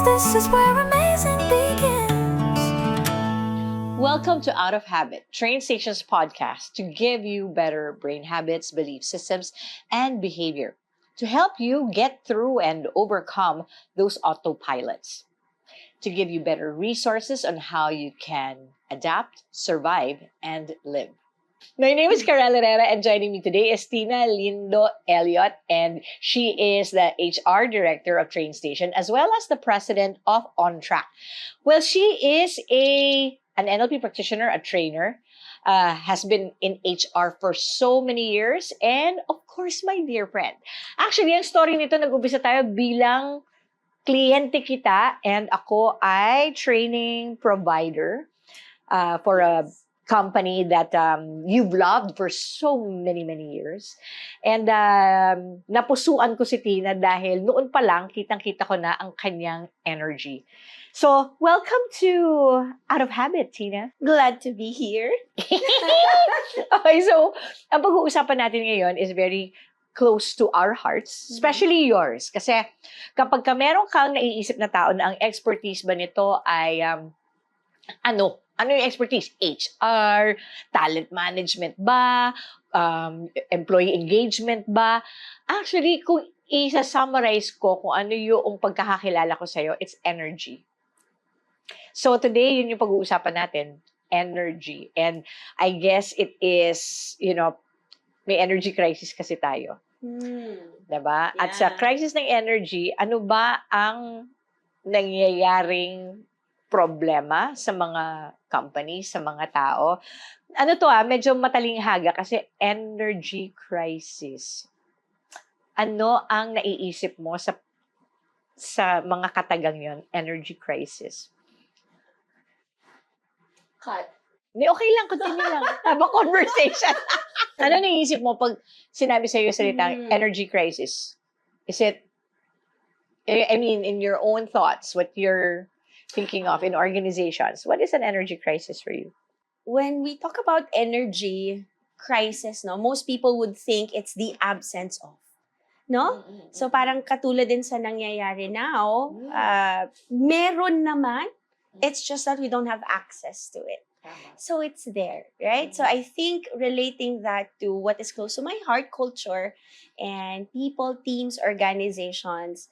this is where amazing begins. Welcome to Out of Habit, Train Station's podcast to give you better brain habits, belief systems, and behavior to help you get through and overcome those autopilots, to give you better resources on how you can adapt, survive, and live. My name is Carol Herrera, and joining me today is Tina Lindo Elliott, and she is the HR Director of Train Station as well as the President of On Track. Well, she is an NLP practitioner, a trainer, has been in HR for so many years, and of course, my dear friend. Actually, ang story nito, nag-umpisa tayo bilang kliyente kita, and ako ay training provider for a company that you've loved for so many years. And napusuan ko si Tina dahil noon pa lang, kitang-kita ko na ang kanyang energy. So, welcome to Out of Habit, Tina. Glad to be here. Okay, so, ang pag-uusapan natin ngayon is very close to our hearts, especially yours. Kasi kapag meron kang naiisip na tao na ang expertise ba nito ay ano yung expertise? HR, talent management ba? Employee engagement ba? Actually, kung isa-summarize ko kung ano yung pagkakakilala ko sa'yo, it's energy. So today, yun yung pag-uusapan natin, energy. And I guess it is, may energy crisis kasi tayo. Diba? Yeah. At sa crisis ng energy, ano ba ang nangyayaring problema sa mga companies, sa mga tao? Ano to medyo matalinghaga kasi energy crisis. Ano ang naiisip mo sa mga katagang yon, energy crisis? Cut. Okay lang, continue lang. Habang conversation. Ano naiisip mo pag sinabi sa iyo salitang energy crisis? Is it, I mean, in your own thoughts, what you're thinking of in organizations, what is an energy crisis for you? When we talk about energy crisis, most people would think it's the absence of. No? So parang katulad din sa nangyayari now, meron naman, it's just that we don't have access to it. So it's there, right? So I think relating that to what is close to my heart, culture, and people, teams, organizations,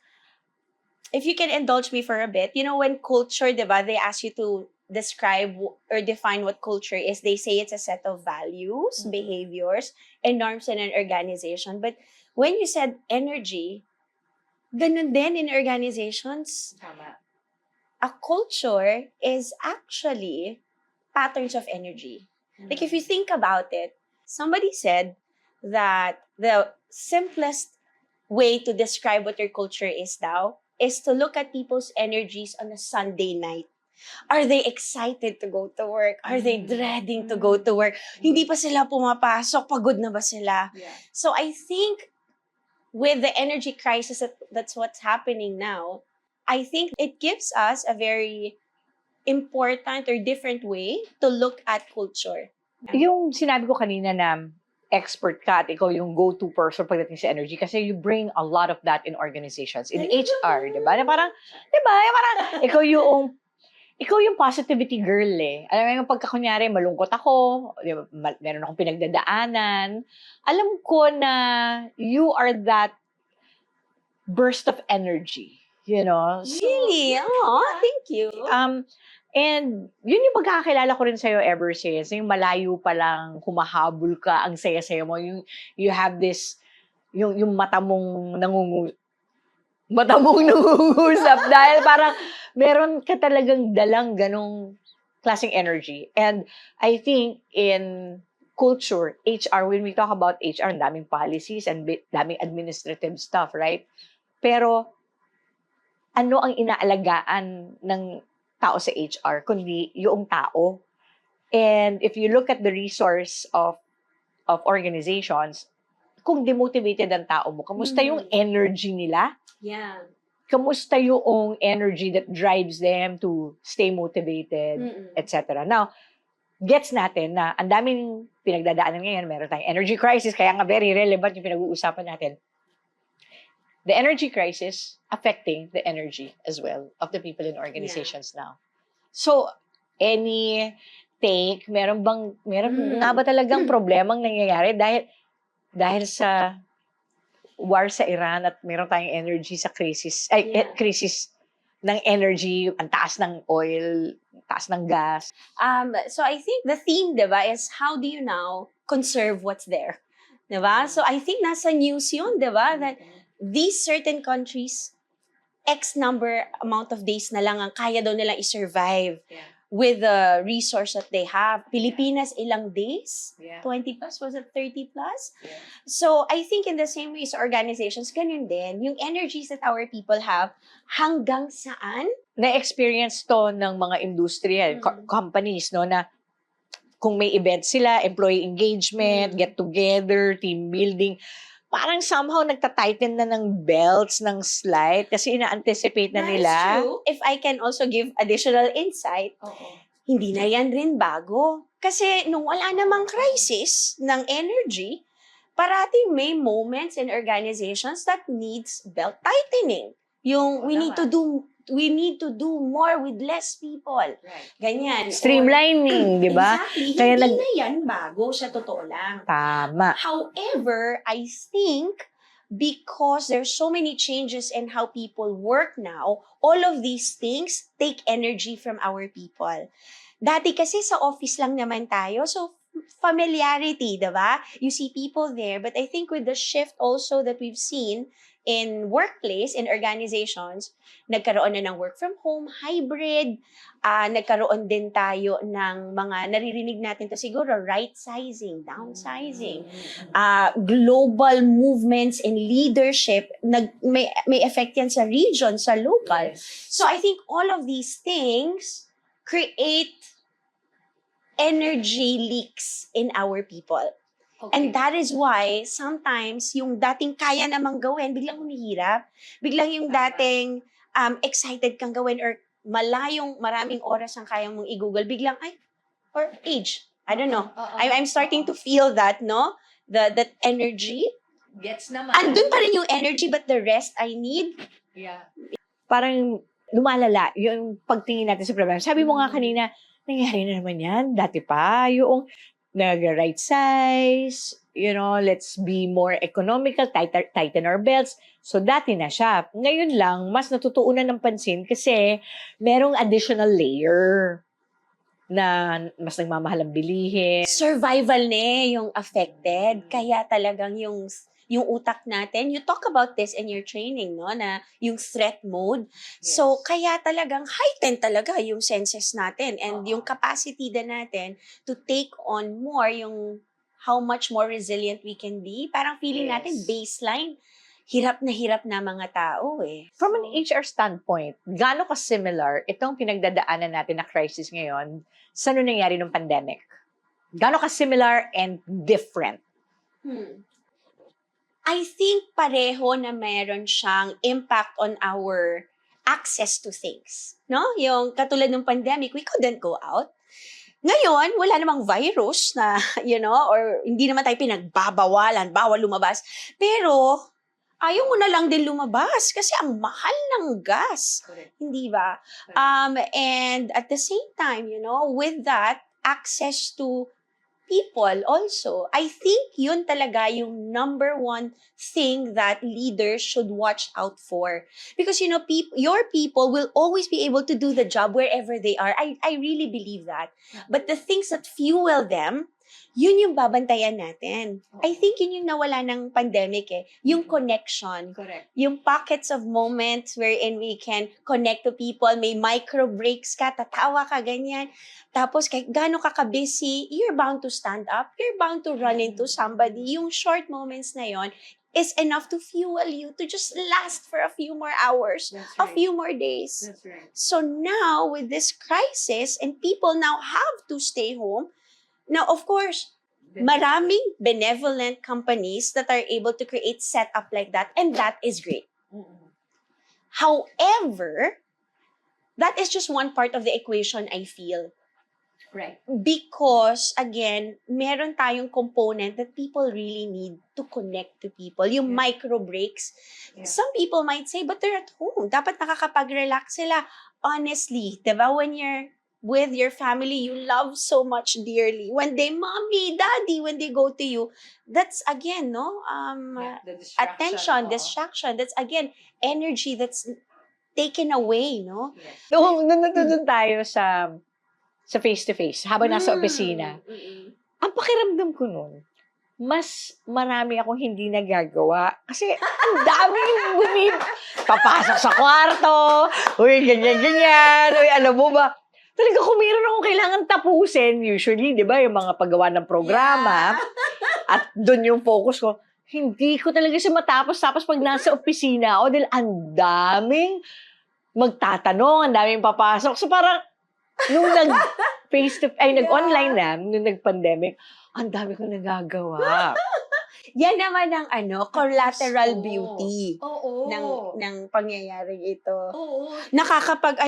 if you can indulge me for a bit, when culture, diba, they ask you to describe or define what culture is, they say it's a set of values, behaviors, and norms in an organization. But when you said energy, ganun din in organizations. Tama. A culture is actually patterns of energy. Like if you think about it, somebody said that the simplest way to describe what your culture is now is to look at people's energies on a Sunday night. Are they excited to go to work? Are they dreading to go to work? Hindi pa sila pumapasok, pagod na ba sila? Yeah. So I think with the energy crisis that's what's happening now, I think it gives us a very important or different way to look at culture. Yung sinabi ko kanina na expert ka at ikaw yung go-to person pagdating sa energy kasi you bring a lot of that in organizations, in HR, di ba? Na parang, ikaw yung positivity girl eh. Alam mo yung pagkakunyari, malungkot ako, di ba, meron akong pinagdadaanan, alam ko na you are that burst of energy, So, Really? Oh, thank you. And yun yung pagkakakilala ko rin sa'yo ever since. Yung malayo pa lang, humahabol ka, ang saya-saya mo. You have this, yung mata mong nangungusap dahil parang meron ka talagang dalang ganong klaseng energy. And I think in culture, HR, when we talk about HR, ang daming policies and daming administrative stuff, right? Pero ano ang inaalagaan ng tao sa HR, kundi yung tao. And if you look at the resource of organizations, kung demotivated ang tao mo, kamusta yung energy nila? Yeah. Kamusta yung energy that drives them to stay motivated, etc. Now, gets natin na ang daming pinagdadaanan ngayon, meron tayong energy crisis, kaya nga very relevant yung pinag-uusapan natin. the energy crisis affecting the energy as well of the people in organizations now. So, any take, meron nga ba talagang problemang nangyayari dahil sa war sa Iran at meron tayong energy sa crisis, crisis ng energy, ang taas ng oil, taas ng gas. So I think the theme, diba, is how do you now conserve what's there? Diba? So I think nasa news yun, diba, that these certain countries, X number amount of days na lang ang kaya daw nilang i-survive with the resource that they have. Pilipinas, ilang days? 20 plus? Was it 30 plus? So, I think in the same way sa organizations, ganun din. Yung energies that our people have, hanggang saan? Na-experience to ng mga industriya, companies, no, na kung may event sila, employee engagement, get together, team building, parang somehow nagta-tighten na ng belts, ng slide, kasi ina-anticipate na nila. That's true. If I can also give additional insight, hindi na yan rin bago. Kasi nung wala namang crisis ng energy, parating may moments in organizations that needs belt tightening. Yung we need to do more with less people. Ganyan. Streamlining, di ba? Exactly. Kaya hindi na yan bago, sa totoo lang. Tama. However, I think because there's so many changes in how people work now, all of these things take energy from our people. Dati kasi sa office lang naman tayo, so familiarity, diba? You see people there, but I think with the shift also that we've seen in workplace, in organizations, nagkaroon na ng work from home, hybrid, nagkaroon din tayo ng mga, naririnig natin to siguro, right sizing, downsizing, global movements in leadership, may effect yan sa region, sa local. So I think all of these things create energy leaks in our people. Okay. And that is why sometimes yung dating kaya namang gawin, biglang humihirap. Biglang yung dating excited kang gawin or maraming oras ang kaya mong i-google, biglang, or age. I don't know. I'm starting to feel that, no? That energy. Gets naman. Andun pa rin yung energy, but the rest I need. Yeah. Parang lumalala yung pagtingin natin sa problem. Sabi mo nga kanina, nangyari na naman yan. Dati pa, yung nag-right size, let's be more economical, tighten our belts. So, dati na siya. Ngayon lang, mas natutuunan ng pansin kasi merong additional layer na mas nagmamahal ang bilihin. Survival yung affected. Kaya talagang yung utak natin, you talk about this in your training, no? Na yung threat mode. Yes. So, kaya talagang heightened talaga yung senses natin and yung capacity din natin to take on more, yung how much more resilient we can be. Parang feeling natin baseline, hirap na mga tao eh. From an HR standpoint, gaano ka-similar itong pinagdadaanan natin na crisis ngayon sa nangyari ng pandemic? Gaano ka-similar and different? I think pareho na meron siyang impact on our access to things. No? Yung katulad ng pandemic, we couldn't go out. Ngayon, wala namang virus na, or hindi naman tayo pinagbabawalan, bawal lumabas. Pero, ayaw mo na lang din lumabas kasi ang mahal ng gas. Correct. Hindi ba? And at the same time, with that, access to people also, I think yun talaga yung number one thing that leaders should watch out for. Because, your people will always be able to do the job wherever they are. I really believe that. But the things that fuel them, yun yung babantayan natin. I think yun yung nawala ng pandemic yung connection. Correct. Yung pockets of moments wherein we can connect to people, may micro breaks ka, tatawa ka, ganyan. Tapos kahit gaano ka ka-busy, you're bound to stand up, you're bound to run into somebody. Yung short moments na yon is enough to fuel you to just last for a few more hours, a few more days. That's right. So now, with this crisis, and people now have to stay home, now, of course, maraming benevolent companies that are able to create setup like that, and that is great. However, that is just one part of the equation, I feel. Right. Because, again, meron tayong component that people really need to connect to people. Yung Yeah. micro breaks. Yeah. Some people might say, but they're at home. Dapat nakakapag-relax sila. Honestly, diba, when you're with your family, you love so much dearly. When they, mommy, daddy, when they go to you, that's, again, no? The Attention, distraction. That's, again, energy that's taken away, no? Yes. Nung nandun tayo sa face-to-face, habang nasa opisina, ang pakiramdam ko nun, mas marami akong hindi nagagawa. Kasi ang daming papasok sa kwarto, uy, ganyan. Uy, alam mo ba, talaga kung meron akong kailangan tapusin, usually, di ba, yung mga paggawa ng programa, at doon yung focus ko, hindi ko talaga siya matapos. Tapos pag nasa opisina ako, dahil ang daming magtatanong, ang daming papasok. So parang, nung nag-online na, nung nag-pandemic, ang dami kong nagagawa. Yan naman ang collateral Oo. beauty Oo. ng pangyayaring ito. Oo. Nakakapag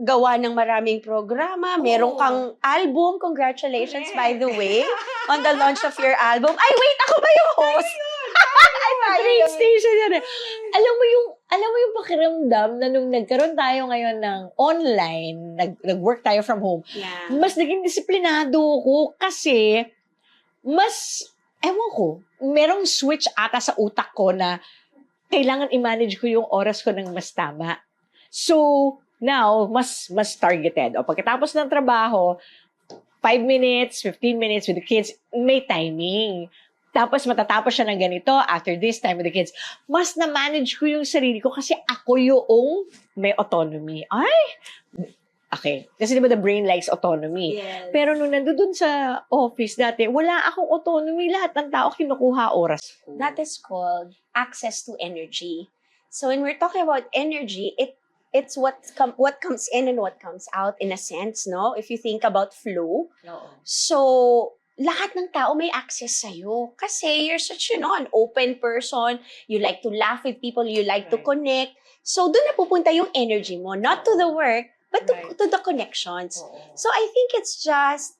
gawa ng maraming programa, meron kang album, congratulations by the way, on the launch of your album. Ay, wait, ako ba yung host? Train station yan eh. Alam mo yung pakiramdam na nung nagkaroon tayo ngayon ng online, nag-work tayo from home, Yeah. mas naging disiplinado ko kasi ewan ko, merong switch ata sa utak ko na kailangan i-manage ko yung oras ko ng mas tama. So, now, mas targeted. O pagkatapos ng trabaho, 5 minutes, 15 minutes with the kids, may timing. Tapos matatapos siya ng ganito, after this time with the kids, mas na-manage ko yung sarili ko kasi ako yung may autonomy. Ay! Okay. Kasi di ba the brain likes autonomy? Yes. Pero nung nandun sa office dati, wala akong autonomy. Lahat ng tao kinukuha oras ko. That is called access to energy. So when we're talking about energy, it's what comes in and what comes out in a sense, no? If you think about flow. Oo. So, lahat ng tao may access sa'yo. Kasi you're such, an open person. You like to laugh with people. You like to Right. connect. So, doon na pupunta yung energy mo. Not to the work, but Right. to the connections. Oo. So, I think it's just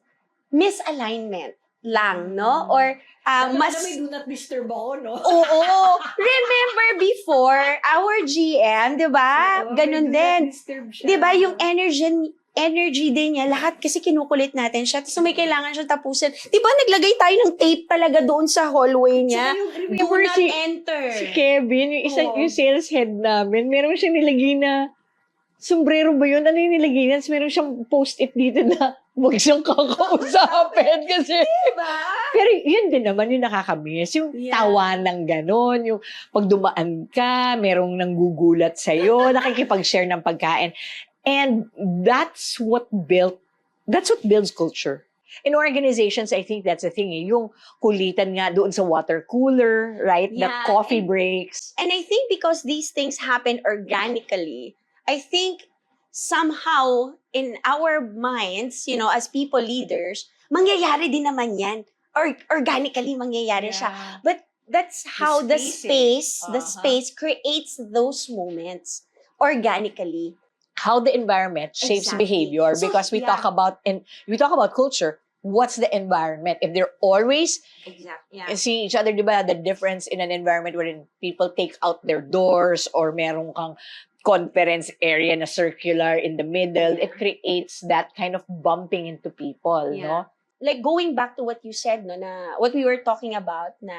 misalignment lang, no? Or, mas... may do not disturb ako, no? Oo. Remember before, our GM, di ba? Ganun din. Di ba, yung energy din niya, lahat kasi kinukulit natin siya. So may kailangan siya tapusin. Di ba, naglagay tayo ng tape talaga doon sa hallway niya? Do not enter. Si Kevin, yung sales head namin, meron siyang nilagay na sombrero ba yun? Ano yung nilagay niya? Meron siyang post-it dito na huwag siyang kakausapin kasi. Diba? Pero yun din naman yung nakakamiss. Yung tawa ng ganon, yung pag dumaan ka, merong nanggugulat sa'yo, nakikipag-share ng pagkain. And that's what builds culture. In organizations, I think that's the thing. Yung kulitan nga doon sa water cooler, right? The Yeah, coffee breaks. And I think because these things happen organically, I think somehow in our minds, as people leaders, mangyayari din naman yan. Or organically mangyayari siya. But that's how the space creates those moments organically. How the environment shapes Exactly. behavior, So, because we yeah. talk about culture. What's the environment? If they're always seeing each other, di ba, the difference in an environment wherein people take out their doors or meron kang conference area na circular in the middle, it creates that kind of bumping into people, no? Like going back to what you said, no, na what we were talking about, na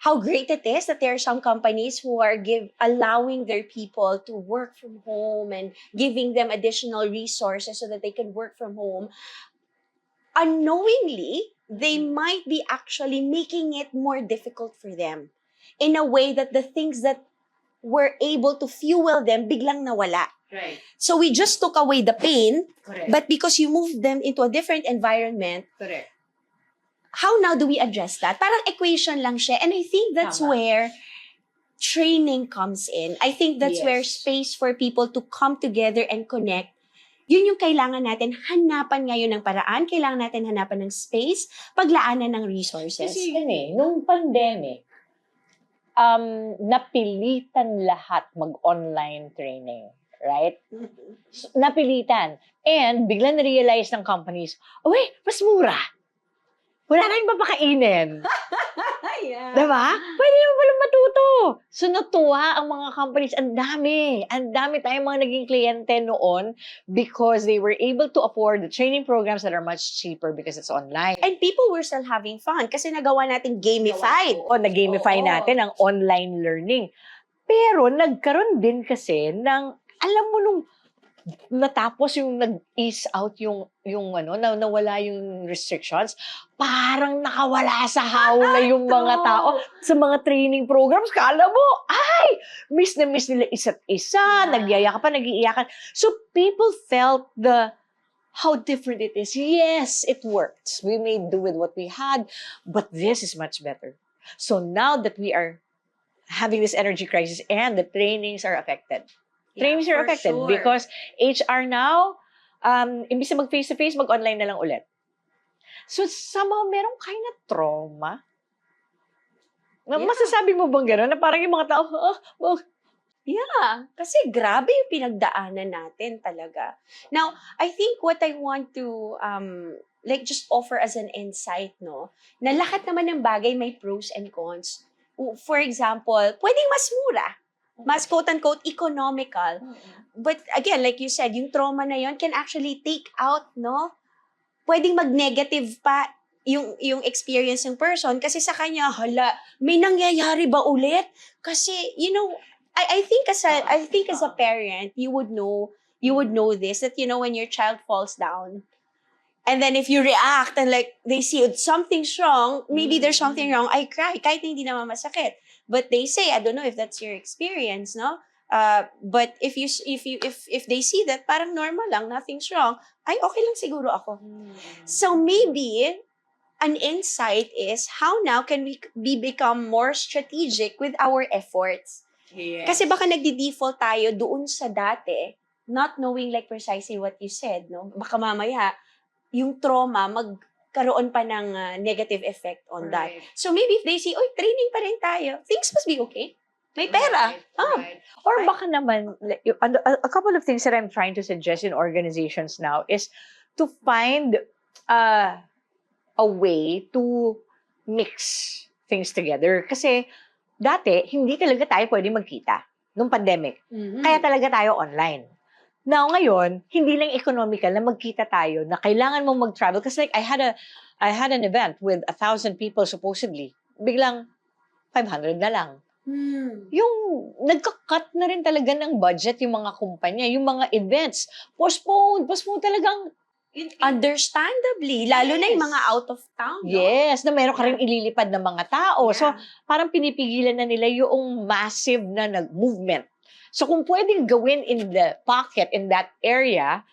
how great it is that there are some companies who are allowing their people to work from home and giving them additional resources so that they can work from home. Unknowingly, they might be actually making it more difficult for them in a way that the things that were able to fuel them biglang nawala. Right. So we just took away the pain, Correct. but because you moved them into a different environment, Correct. how now do we address that? Parang equation lang siya. And I think that's Tama. where training comes in. I think that's Yes. where space for people to come together and connect. Yun yung kailangan natin hanapan ngayon ng paraan. Kailangan natin hanapan ng space, paglaanan ng resources. Kasi yun nung pandemic, napilitan lahat mag-online training. right? So, napilitan. And biglang na-realize ng companies, uy, mas mura. Wala tayong papakainin. Yeah. Diba? Pwede naman palang matuto. So, natuwa ang mga companies. Ang dami. Ang dami tayong mga naging kliyente noon because they were able to afford the training programs that are much cheaper because it's online. And people were still having fun kasi nagawa natin gamified. O, nag-gamify Oo. natin ang online learning. Pero, nagkaroon din kasi ng, alam mo nung natapos yung nag-ease out yung nawala yung restrictions, parang nakawala sa hawla yung mga True. tao sa mga training programs. Kala mo, ay, miss na miss nila isa't isa, Yeah. nagyayaka pa, nag-iiyakan. So people felt how different it is. Yes, it worked. We made do with what we had, but this is much better. So now that we are having this energy crisis and the trainings are affected, trainings are for affected sure. because HR now, imbis na mag-face-to-face, mag-online na lang ulit. So, somehow, merong kind of trauma. Yeah. Masasabi mo bang gano'n? Na parang yung mga tao, Yeah, kasi grabe yung pinagdaanan natin talaga. Now, I think what I want to just offer as an insight, no, na lahat naman ng bagay may pros and cons. For example, pwedeng mas mura, mas quote-unquote economical. But again, like you said, yung trauma na yon can actually take out, no? Pwedeng mag-negative pa yung experience ng person kasi sa kanya, hala, may nangyayari ba ulit? Kasi, I think as a parent, you would know this, that, when your child falls down, and then if you react and like they see something's wrong, maybe there's something wrong, I cry, kahit hindi naman masakit. But they say, I don't know if that's your experience, no? But if they see that parang normal lang, nothing's wrong, ay okay lang siguro ako. So maybe an insight is how now can we become more strategic with our efforts. yes. Kasi baka nagdi-default tayo doon sa dati, not knowing like precisely what you said, no? Baka mamaya yung trauma magkaroon pa ng negative effect on that. So maybe if they see, oy, training pa rin tayo, things must be okay. May pera. Right. Or baka naman, a couple of things that I'm trying to suggest in organizations now is to find a way to mix things together. Kasi dati, hindi talaga tayo pwede magkita nung pandemic. Kaya talaga tayo online. Now, ngayon, hindi lang economical na magkita tayo na kailangan mong mag-travel. Kasi like, I had an event with 1,000 people supposedly. Biglang, 500 na lang. Yung nagka-cut na rin talaga ng budget yung mga kumpanya, yung mga events. Postpone talagang. Understandably, lalo na yung mga out of town, no? Yes, na meron ka rin ililipad ng mga tao. So, Yeah. parang pinipigilan na nila yung massive na movement. So, kung pwedeng gawin in the pocket, in that area,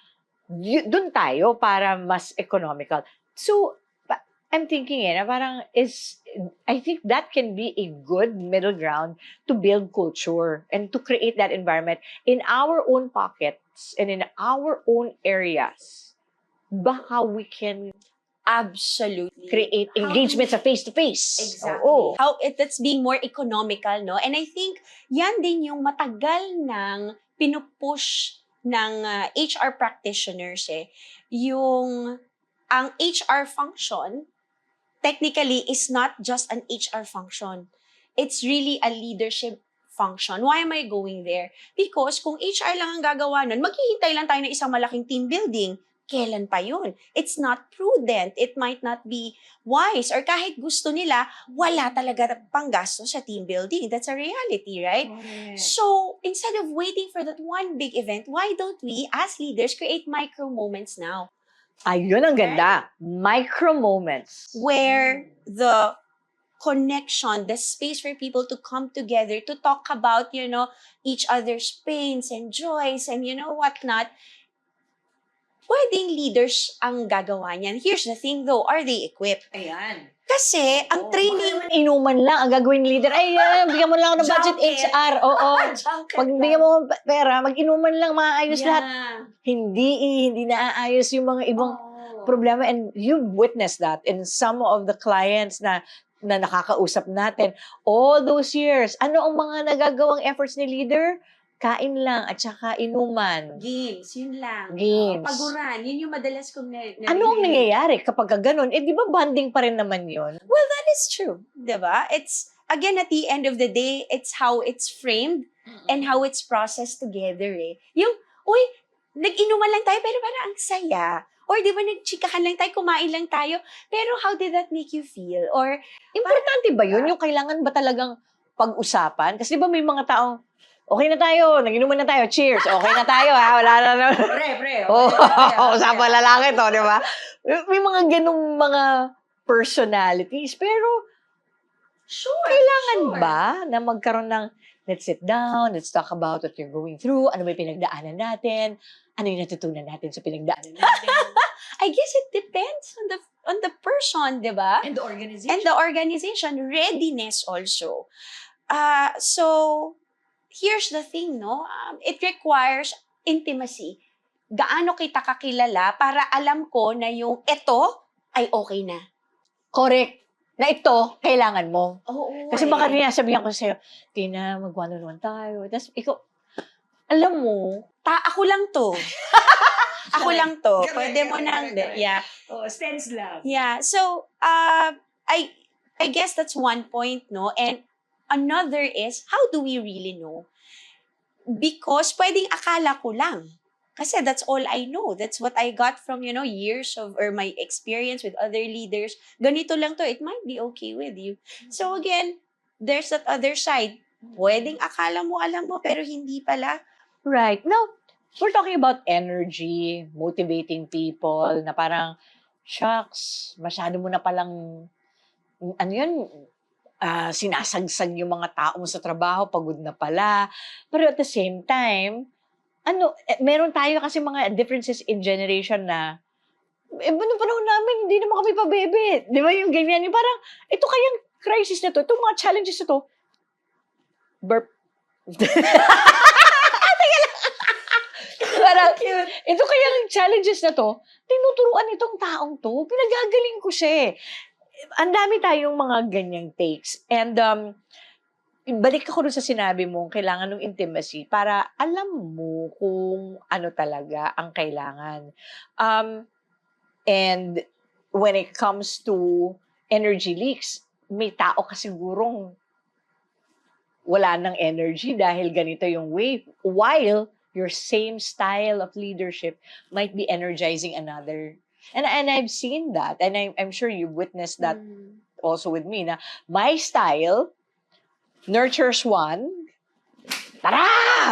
dun tayo para mas economical. So, I'm thinking na parang I think that can be a good middle ground to build culture and to create that environment in our own pockets and in our own areas. Baka we can Absolutely. create engagement sa face-to-face. Exactly. Oo. How that's being more economical, no? And I think yan din yung matagal nang pinupush ng HR practitioners yung ang HR function technically is not just an HR function. It's really a leadership function. Why am I going there? Because kung HR lang ang gagawa nun, maghihintay lang tayo ng isang malaking team building. Kailan pa yun? It's not prudent. It might not be wise. Or kahit gusto nila, wala talaga pang gasto sa team building. That's a reality, right? So, instead of waiting for that one big event, why don't we, as leaders, create micro moments now? Ayun ang ganda. Micro moments. Where the connection, the space for people to come together to talk about, each other's pains and joys and whatnot, pwedeng leaders ang gagawa niyan. Here's the thing though, are they equipped? Ayan. Kasi ang training, Inuman lang ang gagawin leader. Ay, bigyan mo lang ako ng budget Junket. HR. Oo. Pag bigyan mo ng pera, mag-inuman lang, maayos lahat. Hindi naaayos yung mga ibang problema. And you've witnessed that in some of the clients na nakakausap natin. All those years, ano ang mga nagagawang efforts ni leader? kain lang at saka inuman. Games, yun lang. Games. Paguran, yun yung madalas kong Ano ang nangyayari kapag ganun? Eh, di ba bonding pa rin naman yun? Well, that is true. Diba? It's, again, at the end of the day, it's how it's framed and how it's processed together eh. Yung, uy, nag-inuman lang tayo pero parang ang saya. Or di ba nagchikahan lang tayo, kumain lang tayo, pero how did that make you feel? Or, Importante ba yun? Yung kailangan ba talagang pag-usapan? Kasi di ba may mga taong, okay na tayo, nag-inuman na tayo, cheers, okay na tayo ha, wala na. pre, Oo, usapan lalaki to, di ba? May mga ganung mga personalities, pero sure, kailangan ba na magkaroon ng let's sit down, let's talk about what you're going through, ano ba yung pinagdaanan natin, ano yung natutunan natin sa pinagdaanan natin. I guess it depends on the person, di ba? And the organization. And the organization, readiness also. So, here's the thing, no? It requires intimacy. Gaano kita kakilala para alam ko na yung ito ay okay na. Correct. Na ito, kailangan mo. Oo. Kasi baka sabihan ko sa'yo, Tina, mag-one-on-one tayo. Tapos ikaw, alam mo, Ako lang to. Ako lang to. Correct, Pwede mo correct, nang, correct. yeah. stands lang. Yeah. So, I guess that's one point, no? And another is, how do we really know? Because pwedeng akala ko lang. Kasi that's all I know. That's what I got from, years of, or my experience with other leaders. Ganito lang to. It might be okay with you. So again, there's that other side. Pwedeng akala mo, alam mo, pero hindi pala. Right. Now, we're talking about energy, motivating people, na parang, shucks, masyado mo na palang, sinasagsag yung mga tao mo sa trabaho, pagod na pala. Pero at the same time, meron tayo kasi mga differences in generation na, nung panahon namin, hindi naman kami pabebe. Di ba yung ganyan? Yung parang, ito kayang crisis na to, itong mga challenges na to, burp. Parang, ito kayang challenges na to, tinuturuan itong taong to, pinagagaling ko siya eh. Ang dami tayong mga ganyang takes. And, balik ako dun sa sinabi mo, kailangan ng intimacy para alam mo kung ano talaga ang kailangan. And when it comes to energy leaks, may tao kasi sigurong wala ng energy dahil ganito yung way. While your same style of leadership might be energizing another. And I've seen that. And I'm sure you've witnessed that also with me. Na my style nurtures one, tara!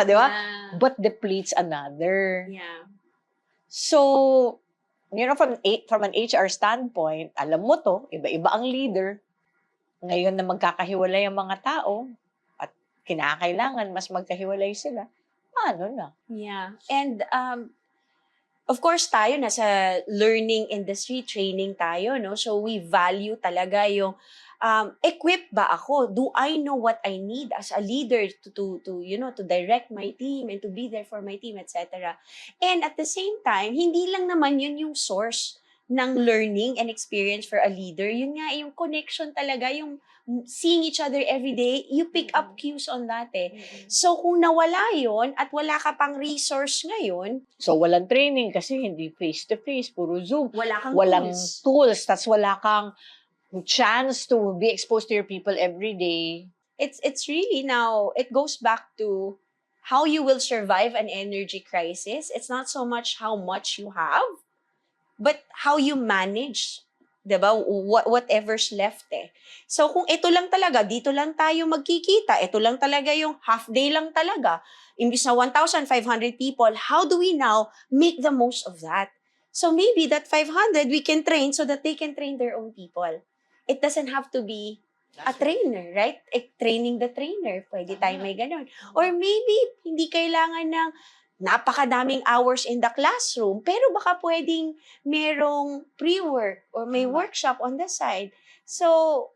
Di ba? Yeah. But depletes another. Yeah. So, from an HR standpoint, alam mo to, iba-iba ang leader. Ngayon na magkakahiwalay ang mga tao, at kinakailangan mas magkahiwalay sila, ano na? Yeah. And, of course, tayo nasa learning industry, training tayo, no? So, we value talaga yung equipped ba ako? Do I know what I need as a leader to direct my team and to be there for my team, etc. And at the same time, hindi lang naman yun yung source ng learning and experience for a leader. Yun nga, yung connection talaga, yung seeing each other every day, you pick up cues on that eh. So kung nawala yun at wala ka pang resource ngayon, So, walang training kasi hindi face-to-face, puro Zoom. walang tools, tas wala kang chance to be exposed to your people every day. It's really now, it goes back to how you will survive an energy crisis. It's not so much how much you have, but how you manage, diba? Whatever's left eh. So kung ito lang talaga, dito lang tayo magkikita, ito lang talaga yung half day lang talaga, imbis na 1,500 people, how do we now make the most of that? So maybe that 500 we can train so that they can train their own people. It doesn't have to be a trainer, right? Training the trainer. Pwede tayo may ganun. Or maybe, hindi kailangan ng napakadaming hours in the classroom, pero baka pwedeng merong pre-work or may workshop on the side. So,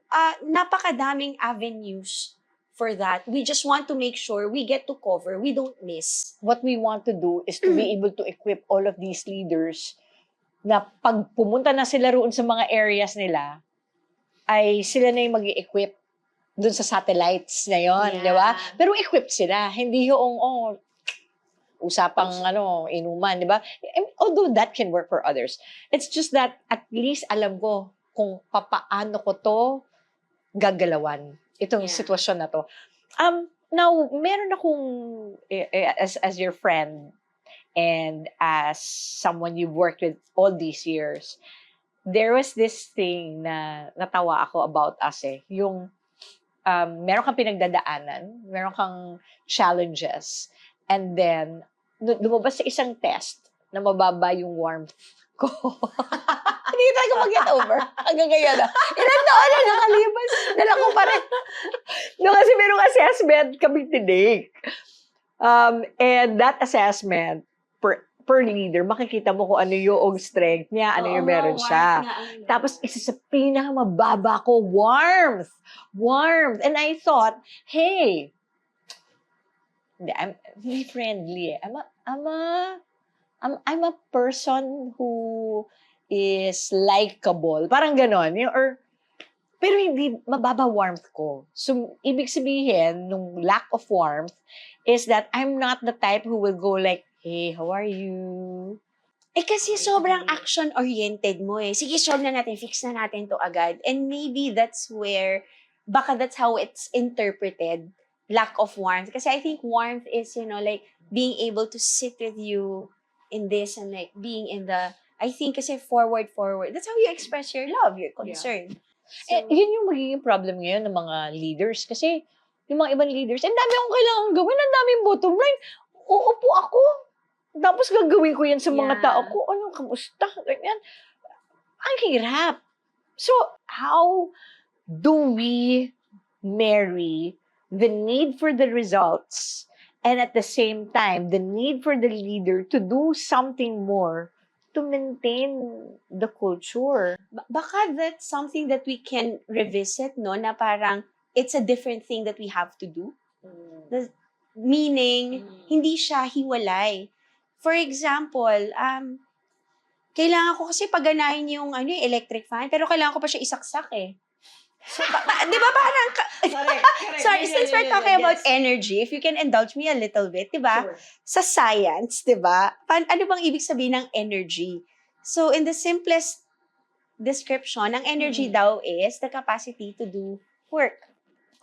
napakadaming avenues for that. We just want to make sure we get to cover, we don't miss. What we want to do is to be able to equip all of these leaders na pag pumunta na sila roon sa mga areas nila, ay sila na yung mag-i-equip dun sa satellites na yon, di ba? Pero equipped sila. Hindi yung, usapang inuman, di ba? Although that can work for others. It's just that at least alam ko kung papaano ko to gagalawan. Itong sitwasyon na to. Now, meron akong, as your friend, and as someone you've worked with all these years, there was this thing na natawa ako about us yung meron kang pinagdadaanan, meron kang challenges, and then lumabas sa isang test na mababa yung warmth ko. Hindi tayo mag-get over. Hanggang ngayon ilan taon na nakalipas. Dala ko pa rin. No, kasi merong assessment kami tinake. And that assessment, per leader, makikita mo kung ano yung strength niya, ano yung meron siya. Tapos, isa sa pinakamababa ko, warmth. Warmth. And I thought, hey, I'm really friendly. I'm a person who is likable. Parang ganon. Pero hindi mababa warmth ko. So, ibig sabihin, nung lack of warmth, is that I'm not the type who will go like, hey, how are you? Kasi sobrang action-oriented mo Sige, solve na natin, fix na natin to agad. And maybe that's where, baka that's how it's interpreted, lack of warmth. Kasi I think warmth is, like, being able to sit with you in this and like being in the, I think kasi forward. That's how you express your love, your concern. So, yun yung magiging problem ngayon ng mga leaders. Kasi yung mga ibang leaders, ang dami akong kailangan gawin, ang daming bottom line. Uupo ako. Tapos gagawin ko yan sa mga tao ko. Ano, kamusta? Ganyan. Ang hirap. So, how do we marry the need for the results and at the same time, the need for the leader to do something more to maintain the culture? Baka that's something that we can revisit, no? Na parang, it's a different thing that we have to do. Meaning, hindi siya hiwalay. For example, kailangan ko kasi paganahin yung electric fan, pero kailangan ko pa siya isaksak So, di ba parang, sorry, since we're talking about energy, if you can indulge me a little bit, di ba? Sure. Sa science, di ba? Ano bang ibig sabihin ng energy? So, in the simplest description, ang energy daw is the capacity to do work.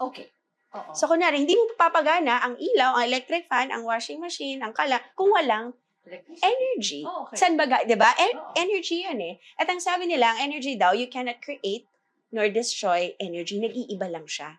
Okay. Oo. So, kunwari, hindi mo papagana ang ilaw, ang electric fan, ang washing machine, ang kala, kung walang energy. Oh, okay. Saan baga, di ba? Energy yan At ang sabi nila, ang energy daw, you cannot create nor destroy energy. Nag-iiba lang siya.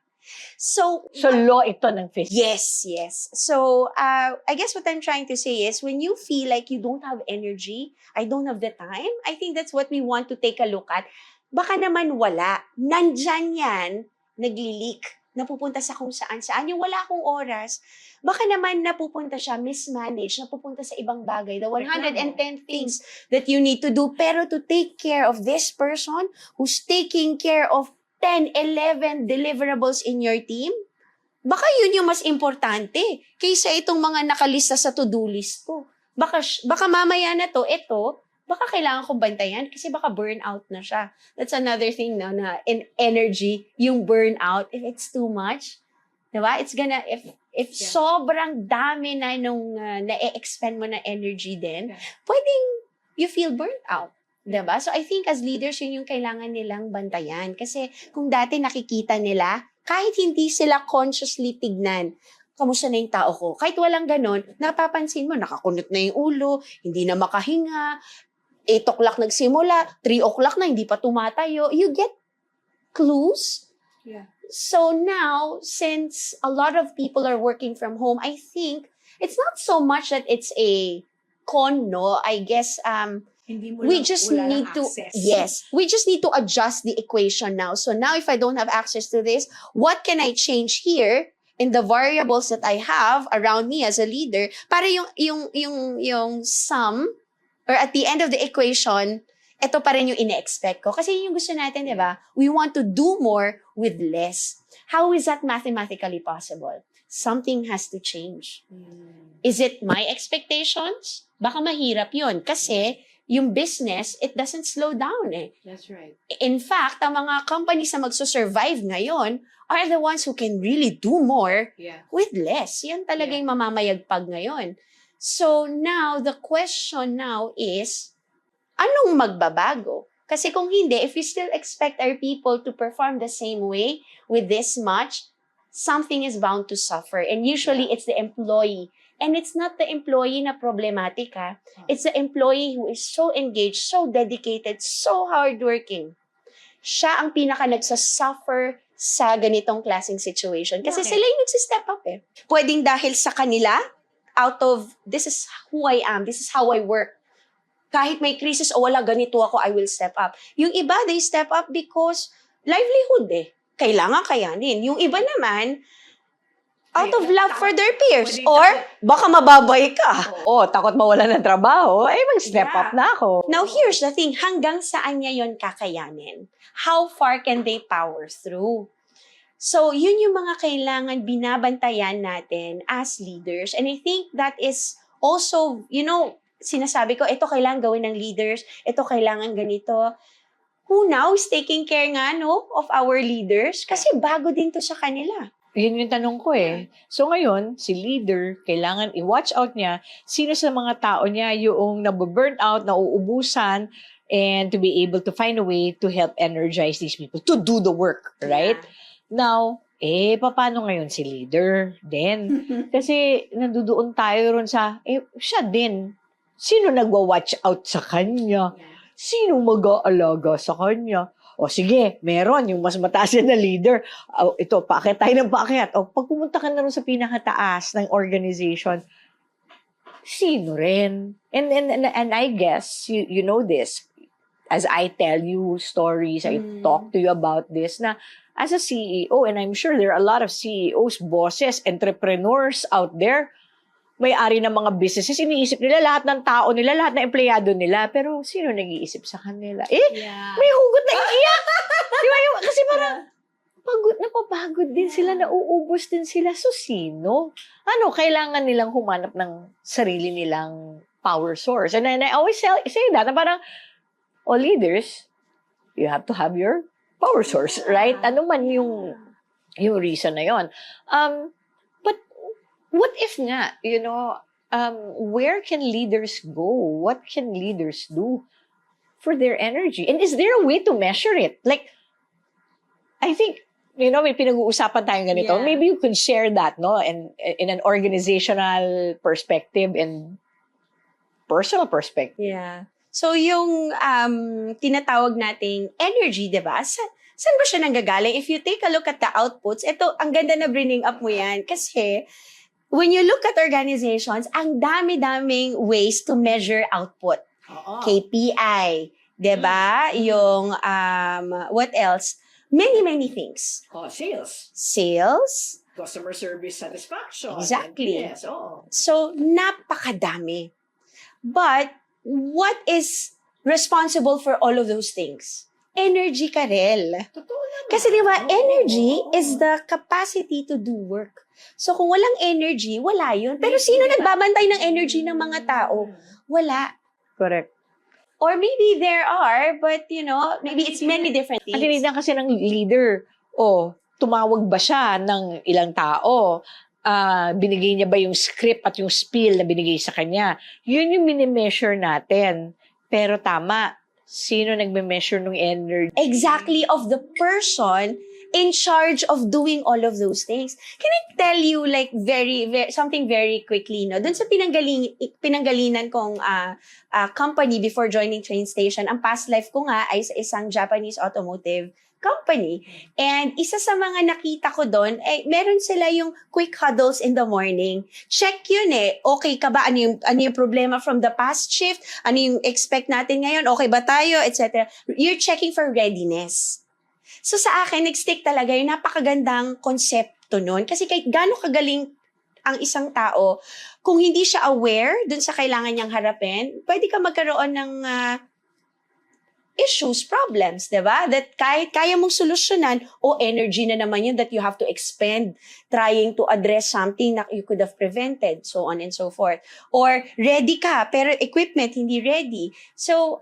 So law ito ng physics. Yes. So, I guess what I'm trying to say is, when you feel like you don't have energy, I don't have the time, I think that's what we want to take a look at. Baka naman wala. Nandyan yan, nagli-leak, napupunta sa kung saan-saan. Yung wala akong oras, baka naman napupunta siya, mismanaged, napupunta sa ibang bagay. The 110 things that you need to do. Pero to take care of this person who's taking care of 10, 11 deliverables in your team, baka yun yung mas importante kaysa itong mga nakalista sa to-do list ko. Baka mamaya na baka kailangan kong bantayan kasi baka burnout na siya. That's another thing na in energy, yung burnout, if it's too much, diba? It's gonna, if sobrang dami na nung na-expend mo na energy din, pwedeng you feel burnt out. Diba? So I think as leaders, yun yung kailangan nilang bantayan. Kasi kung dati nakikita nila, kahit hindi sila consciously tignan, kamusta na yung tao ko? Kahit walang ganon, napapansin mo, nakakunot na yung ulo, hindi na makahinga, 8 o'clock nagsimula, 3 o'clock na, hindi pa tumatayo. You get clues. Yeah. So now, since a lot of people are working from home, I think it's not so much that it's a con, no? I guess, we just need to adjust the equation now. So now if I don't have access to this, what can I change here in the variables that I have around me as a leader para yung sum or at the end of the equation, ito pa rin yung ine-expect ko. Kasi yun yung gusto natin, di ba? We want to do more with less. How is that mathematically possible? Something has to change. Is it my expectations? Baka mahirap yun. Kasi yung business, it doesn't slow down eh. That's right. In fact, ang mga companies na magsusurvive ngayon are the ones who can really do more Yeah. with less. Yan talaga yung mamamayagpag ngayon. So now, the question now is, anong magbabago? Kasi kung hindi, if we still expect our people to perform the same way with this much, something is bound to suffer. And usually, it's the employee. And it's not the employee na problematic, ha? It's the employee who is so engaged, so dedicated, so hardworking. Siya ang pinaka nagsasuffer sa ganitong klaseng situation. Kasi Bakit? sila yung nagsistep up eh. Pwedeng dahil sa kanila, out of, this is who I am, this is how I work. Kahit may crisis o wala, ganito ako, I will step up. Yung iba, they step up because livelihood eh. Kailangan kayanin. Yung iba naman, out of love for their peers. Pwede Or, baka mababay ka. Oh, takot mawala ng trabaho, mag-step Yeah. up na ako. Now, here's the thing. Hanggang saan niya yon kakayanin? How far can they power through? So, yun yung mga kailangan binabantayan natin as leaders. And I think that is also, sinasabi ko, ito kailangan gawin ng leaders, ito kailangan ganito. Who now is taking care nga, of our leaders? Kasi bago din to sa kanila. Yun yung tanong ko eh. So ngayon, si leader, kailangan i-watch out niya sino sa mga tao niya yung nabu-burn out, nauubusan, and to be able to find a way to help energize these people to do the work, right? Now, paano ngayon si leader din? Kasi nandudoon tayo ron sa, siya din. Sino nagwa-watch out sa kanya? Sino mag-aalaga sa kanya? O sige, meron yung mas mataas na leader. Ito, paakyat tayo ng paakyat. O pag pumunta ka na rin sa pinakataas ng organization, sino rin? And I guess, you know this, as I tell you stories, I talk to you about this, na as a CEO, and I'm sure there are a lot of CEOs, bosses, entrepreneurs out there, may-ari ng mga businesses, iniisip nila lahat ng tao nila, lahat ng empleyado nila, pero sino nag-iisip sa kanila? May hugot na iiyak! Di ba? Kasi parang, napapagod din sila, nauubos din sila. So, sino? Kailangan nilang humanap ng sarili nilang power source. And I always say that, na parang, leaders, you have to have your power source, right? Ano man yung reason na yon. But what if nga, where can leaders go? What can leaders do for their energy? And is there a way to measure it? Like, I think, may pinag-uusapan tayong ganito. Yeah. Maybe you could share that, no? And in an organizational perspective and personal perspective. Yeah. So, yung tinatawag nating energy, di ba? Saan ba siya nanggagaling? If you take a look at the outputs, ito, ang ganda na bringing up mo yan. Kasi, when you look at organizations, ang dami-daming ways to measure output. KPI, di ba? Yung, what else? Many things. Sales. Sales. Customer service satisfaction. Exactly. Yes, So, napakadami. But, what is responsible for all of those things? Energy, Karel. Totoo naman. Kasi di ba, energy is the capacity to do work. So, kung walang energy, wala yun. Pero sino nagbabantay ng energy ng mga tao? Wala. Correct. Or maybe there are, but maybe it's many different Ang things. tinitignan kasi ng leader, tumawag ba siya ng ilang tao? Binigay niya ba yung script at yung spiel na binigay sa kanya? Yun yung minimeasure natin. Pero tama, sino nagme-measure ng energy? Exactly of the person in charge of doing all of those things. Can I tell you like very something very quickly, no? Doon sa pinanggalinan kong company before joining Train Station, ang past life ko nga ay sa isang Japanese automotive company. And isa sa mga nakita ko doon, meron sila yung quick huddles in the morning. Check yun eh. Okay ka ba? Ano yung problema from the past shift? Ano yung expect natin ngayon? Okay ba tayo? Etc. You're checking for readiness. So sa akin, nag-stick talaga yung napakagandang konsepto nun. Kasi kahit gano'ng kagaling ang isang tao, kung hindi siya aware dun sa kailangan niyang harapin, pwede ka magkaroon ng issues, problems, di ba? That kahit kaya mong solusyonan, o energy na naman yun that you have to expend trying to address something that you could have prevented, so on and so forth. Or ready ka, pero equipment hindi ready. So,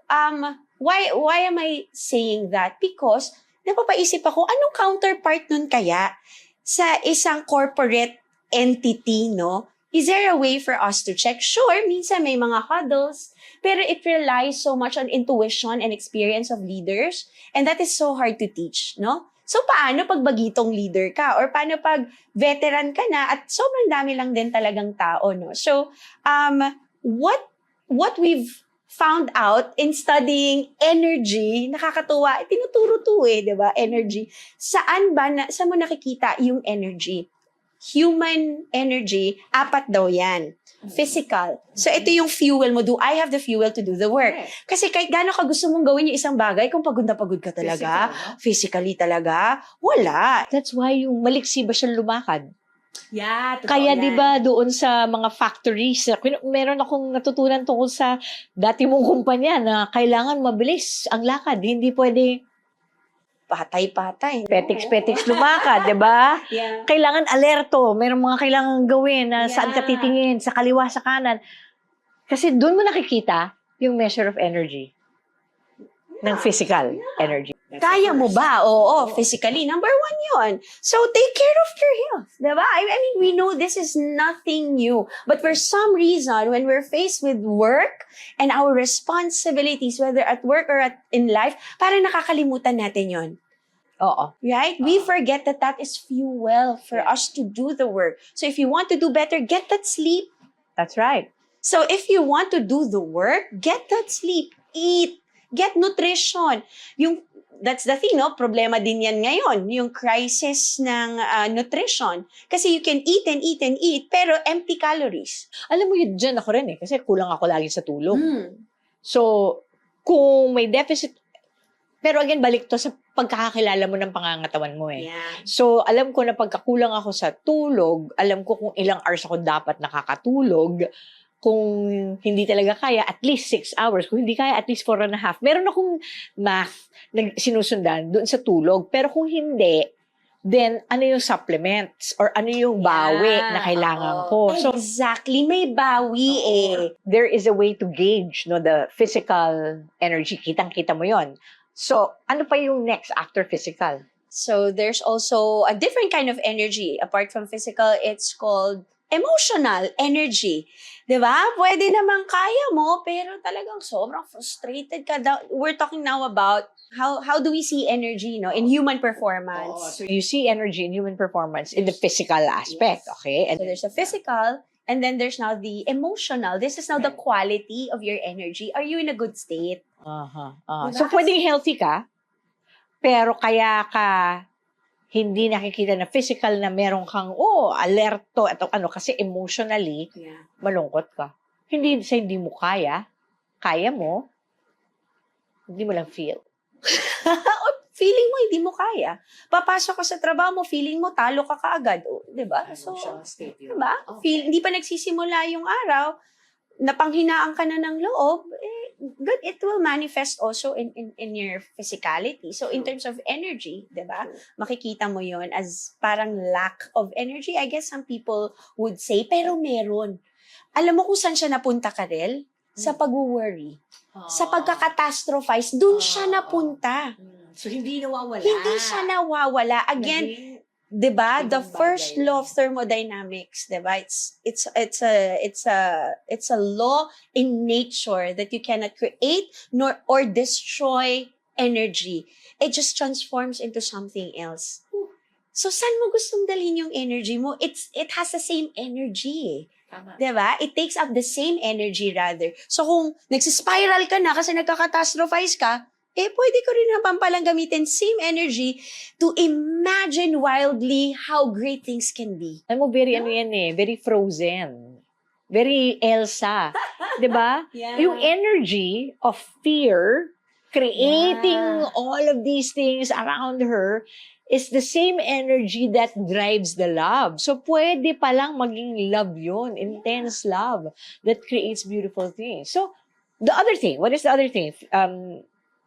why am I saying that? Because, napapaisip ako, anong counterpart nun kaya sa isang corporate entity, no? Is there a way for us to check? Sure, minsan may mga huddles, pero it relies so much on intuition and experience of leaders, and that is so hard to teach, no? So, paano pag bagitong leader ka? Or paano pag veteran ka na at sobrang dami lang din talagang tao, no? So, what we've found out in studying energy, nakakatuwa, tinuturo to di ba? Energy. Saan mo nakikita yung energy? Human energy, 4 daw yan. Physical. So, ito yung fuel mo. Do I have the fuel to do the work? Kasi kahit gaano ka gusto mong gawin yung isang bagay, kung pagod na pagod ka talaga, physically talaga, wala. That's why yung maliksi ba siya lumakad? Yeah, totoo Kaya yan. 'di ba doon sa mga factories, meron akong natutunan tungkol sa dati mong kumpanya na kailangan mabilis ang lakad, hindi pwede Patay-patay. petiks lumakad, 'di ba? Yeah. Kailangan alerto, meron mga kailangan gawin na saan ka Yeah. titingin, sa kaliwa, sa kanan. Kasi doon mo nakikita yung measure of energy ng physical energy. Kaya mo ba? Oo, physically. Number 1 yun. So, take care of your health. Diba? I mean, we know this is nothing new. But for some reason, when we're faced with work and our responsibilities, whether at work or in life, parang nakakalimutan natin yun. Oo. Right? We forget that that is fuel for us to do the work. So, if you want to do better, get that sleep. That's right. So, if you want to do the work, get that sleep. Eat. Get nutrition. That's the thing, no? Problema din yan ngayon, yung crisis ng nutrition. Kasi you can eat and eat and eat, pero empty calories. Alam mo yun, dyan ako rin kasi kulang ako lagi sa tulog. Mm. So, kung may deficit, pero again, balik to sa pagkakakilala mo ng pangangatawan mo eh. Yeah. So, alam ko na pagkakulang ako sa tulog, alam ko kung ilang hours ako dapat nakakatulog. Kung hindi talaga kaya, at least 6 hours. Kung hindi kaya, at least 4.5. Meron akong math na sinusundan doon sa tulog. Pero kung hindi, then ano yung supplements or ano yung bawi na kailangan ko. So, Exactly. May bawi eh. there is a way to gauge the physical energy. Kitang-kita mo yon. So, ano pa yung next after physical? So, there's also a different kind of energy. Apart from physical, it's called emotional energy. 'Di ba? Pwede naman kaya mo, pero talagang sobrang frustrated ka. We're talking now about how do we see energy, in human performance. So, you see energy in human performance in the physical aspect, Yes. okay? And So there's a physical, and then there's now the emotional. This is now the quality of your energy. Are you in a good state? Diba? So, pwedeng healthy ka, pero kaya ka hindi nakikita na physical na meron kang, alerto, at kasi emotionally, Yeah. malungkot ka. Hindi mo kaya mo, hindi mo lang feel. Feeling mo hindi mo kaya. Papasok ka sa trabaho mo, feeling mo talo ka kaagad. di ba? So, di ba? Hindi pa nagsisimula yung araw, napanghinaan ka na ng loob, good, it will manifest also in your physicality. So, in terms of energy, di ba? Makikita mo yon as parang lack of energy. I guess some people would say, pero meron. Alam mo kung saan siya napunta, Karel? Sa pag-worry. Sa pagkakatastrophize, dun siya napunta. So, hindi nawawala. Hindi siya nawawala. Again, 'di ba? The ibang first bagay law of thermodynamics, 'di ba? It's a law in nature that you cannot create or destroy energy. It just transforms into something else. So saan mo gustong dalhin yung energy mo? It has the same energy. Tama. 'Di ba? It takes up the same energy rather. So kung nagsispiral ka na kasi nagkakatastrophize ka, pwede ko rin naman palang gamitin same energy to imagine wildly how great things can be. Alam mo, very very Frozen. Very Elsa. 'Di ba? Yung energy of fear creating all of these things around her is the same energy that drives the love. So, pwede palang maging love yun. Intense love that creates beautiful things. So, the other thing, what is the other thing?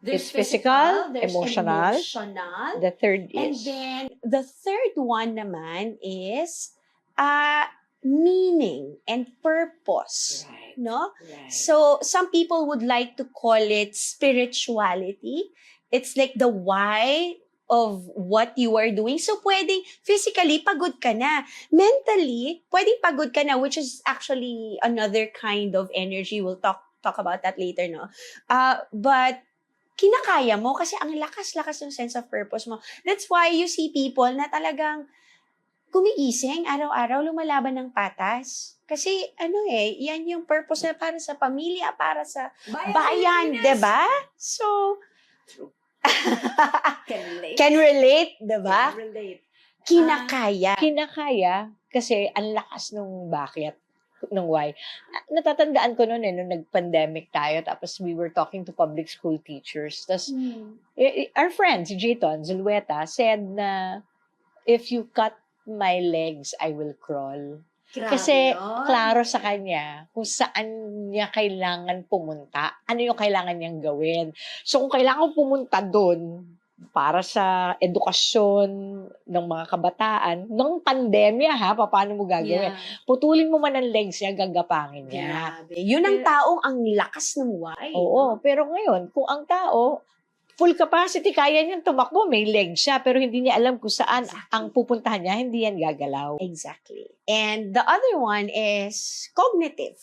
It's physical, there's emotional. emotional, The third and is then the third one naman is meaning and purpose. right. No? Right. So some people would like to call it spirituality. It's like the why of what you are doing. So pwedeng physically pagod ka na. Mentally, pwedeng pagod ka na, which is actually another kind of energy. We'll talk about that later, no? But kinakaya mo kasi ang lakas-lakas ng sense of purpose mo. That's why you see people na talagang gumigising araw-araw, lumalaban ng patas. Kasi yan yung purpose na para sa pamilya, para sa bayan, 'di ba? So, can relate, 'di ba? Kinakaya. Kinakaya kasi ang lakas nung bakit, nung why. Natatandaan ko noon nung nag-pandemic tayo, tapos we were talking to public school teachers. Tapos our friend, si Jayton Zulueta, said na, if you cut my legs, I will crawl. Kasi klaro sa kanya kung saan niya kailangan pumunta, ano yung kailangan niyang gawin. So kung kailangan pumunta doon para sa edukasyon ng mga kabataan, ng pandemya paano mo gagawin? Putulin mo man ang legs niya, gagapangin niya. Grabe. Yun ang taong ang lakas ng why. Oo, pero ngayon, kung ang tao, full capacity, kaya niyang tumakbo, may leg siya, pero hindi niya alam kung saan ang pupuntahan niya, hindi yan gagalaw. Exactly. And the other one is cognitive.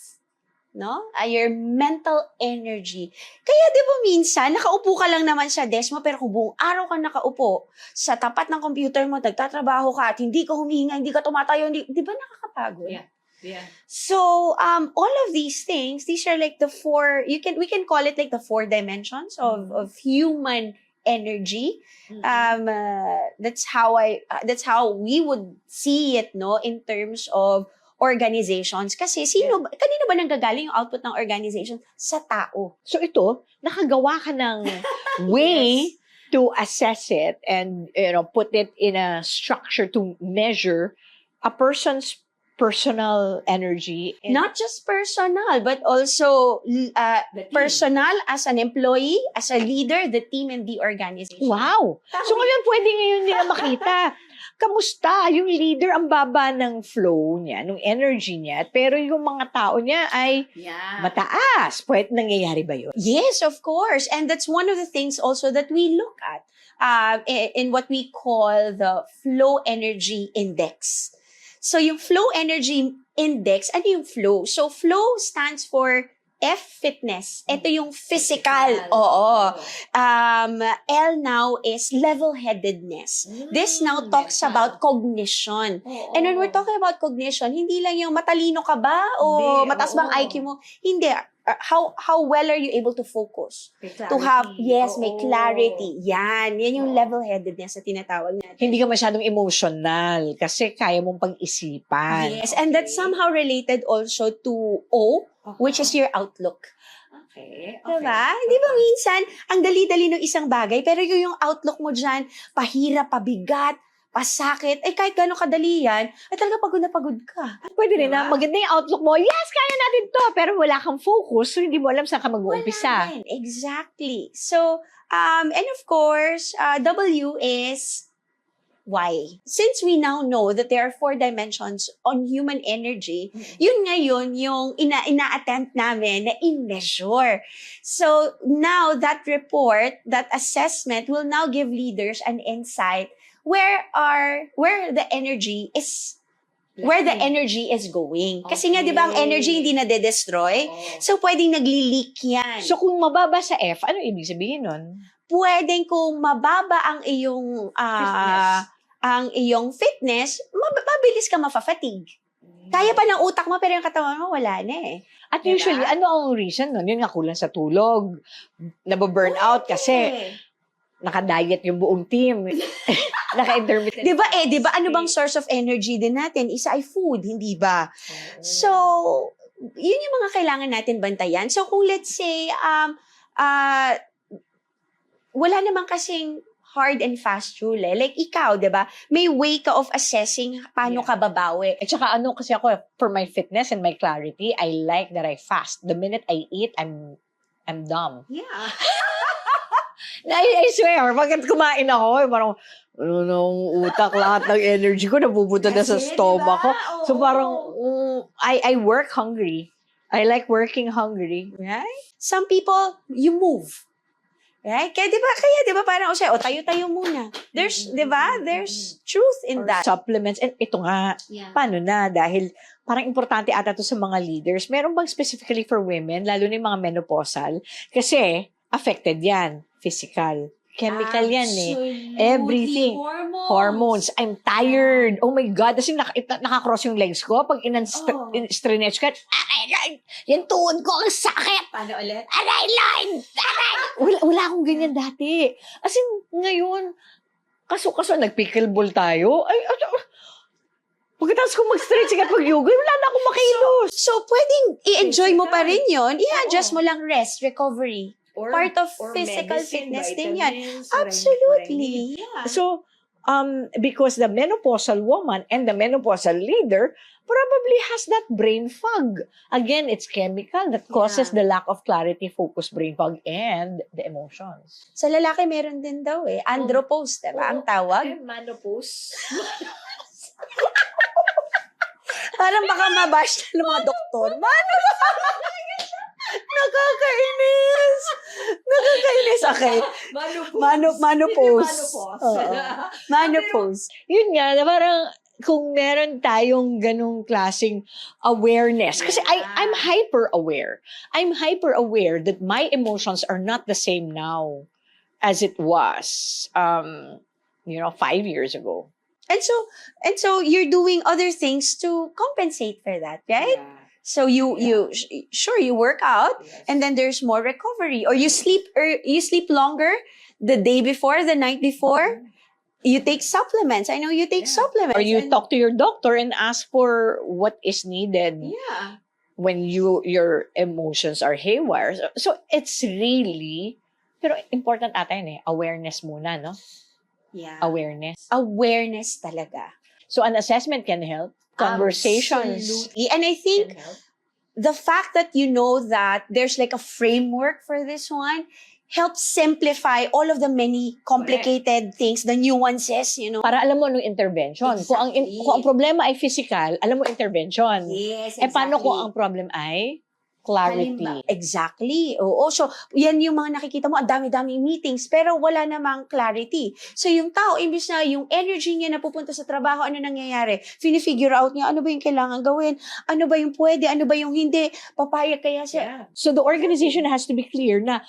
No? Your mental energy. Kaya di ba minsan, nakaupo ka lang naman sa desk mo, pero kung buong araw ka nakaupo sa tapat ng computer mo, nagtatrabaho ka at hindi ka humihinga, hindi ka tumatayo, di ba nakakapagod? Yeah. So, all of these things, these are like the four, we can call it like the four dimensions of human energy. That's how we would see it, no, in terms of organizations. Kasi kanino ba nanggagaling yung output ng organization? Sa tao. So ito, nakagawa ka ng way to assess it and put it in a structure to measure a person's personal energy. Not just personal, but also personal as an employee, as a leader, the team, and the organization. Wow! So ngayon, pwede ngayon nila makita. Kamusta? Yung leader, ang baba ng flow niya, ng energy niya, pero yung mga tao niya ay mataas. Pwede, nangyayari ba yun? Yes, of course. And that's one of the things also that we look at in what we call the flow energy index. So, yung flow energy index, ano yung flow? So, flow stands for F, fitness. Ito yung physical. Oo. L now is level-headedness. This now talks about cognition. And when we're talking about cognition, hindi lang yung matalino ka ba o mataas bang IQ mo? Hindi. How well are you able to focus? To have, may clarity. Yan yung level-headedness na tinatawag natin. Hindi ka masyadong emotional kasi kaya mong pag-isipan. Yes, and that's somehow related also to O, which is your outlook. Okay. Diba? Di ba minsan, ang dali-dali ng isang bagay, pero yung outlook mo dyan, pahirap, pabigat, pasakit, kahit gano'ng kadali yan, talaga pagod na pagod ka. Pwede rin na maganda yung outlook mo, yes, kaya natin to, pero wala kang focus, so hindi mo alam saan ka mag-uumpisa. Wala din. Exactly. So, and of course, W is why. Since we now know that there are 4 dimensions on human energy, yun ngayon yung ina-attempt namin na i-measure. So, now that report, that assessment will now give leaders an insight where the energy is going. Kasi nga 'di ba ang energy hindi na-destroy? So pwedeng nagli-leak 'yan. So kung mababa sa F, ano ibig sabihin nun? Pwedeng kung mababa ang iyong fitness, mabilis ka mafa-fatigue. Kaya pa ng utak mo pero yung katawan mo wala na eh. At usually, ano ang reason nun? Yun nga, kulang sa tulog. Nababurnout kasi naka-diet yung buong team. Naka-intermittent. Di ba ano bang source of energy din natin? Isa ay food, hindi ba? So, yun yung mga kailangan natin bantayan. So, kung let's say, wala namang kasing hard and fast rule eh. Like ikaw, di ba? May way ka of assessing paano ka babawi. At saka kasi ako, for my fitness and my clarity, I like that I fast. The minute I eat, I'm dumb. Yeah. I swear, pagkat kumain ako, parang, nung utak, lahat ng energy ko napupunta na sa Kasi, stomach ko. diba? So Oo. parang, I work hungry. I like working hungry. Right? Some people, you move. Right? Kaya 'di ba parang tayo-tayo muna. There's 'di ba? There's truth in Or that. supplements. And ito nga, Yeah. paano na? Dahil parang importante ata to sa mga leaders. Meron bang specifically for women, lalo na yung mga menopausal? Kasi affected yan. Physical. Chemical yan eh. Everything. Hormones. I'm tired. Oh my God. Kasi nakakross yung legs ko. Pag in-stretch ka, yung tuhod ko, ang sakit. Paano ulit? Aray! Wala akong ganyan dati. As in, ngayon, kaso nag-pickleball tayo. Pagkatapos ko mag-stretching at mag-yoga, wala na akong makilos. So, pwedeng i-enjoy mo pa rin yun. I-adjust mo lang rest, recovery. Part of physical fitness din yan. Absolutely. Yeah. So, because the menopausal woman and the menopausal leader probably has that brain fog. Again, it's chemical that causes the lack of clarity, focus, brain fog, and the emotions. Sa lalaki, meron din daw eh. Andropause, diba? Ang tawag. Menopause. Parang baka mabash ng mga doktor. Nakakainis. Okay. Manopause. Manopause. Yun nga, na parang kung meron tayong ganong klaseng awareness. Kasi I'm hyper-aware. I'm hyper-aware that my emotions are not the same now as it was, 5 years ago. And so you're doing other things to compensate for that, right? Yeah. So you work out, and then there's more recovery, or you sleep longer the day before, the night before. You take supplements. I know you take supplements. Or you talk to your doctor and ask for what is needed when your emotions are haywire. So it's really, pero important ata yun awareness muna, no? Yeah. Awareness talaga. So an assessment can help. Conversations. Absolutely. And I think the fact that you know that there's like a framework for this one helps simplify all of the many complicated things, the nuances, Para alam mo anong intervention. Exactly. Kung ang problema ay physical, alam mo intervention. Yes, exactly. Paano kung ang problem ay clarity? Exactly. Oo. So, yan yung mga nakikita mo, ang dami-daming meetings, pero wala namang clarity. So, yung tao, imbis na yung energy niya na pupunta sa trabaho, ano nangyayari? Fini-figure out niya, ano ba yung kailangan gawin? Ano ba yung pwede? Ano ba yung hindi? Papayag kaya siya? Yeah. So, the organization has to be clear na,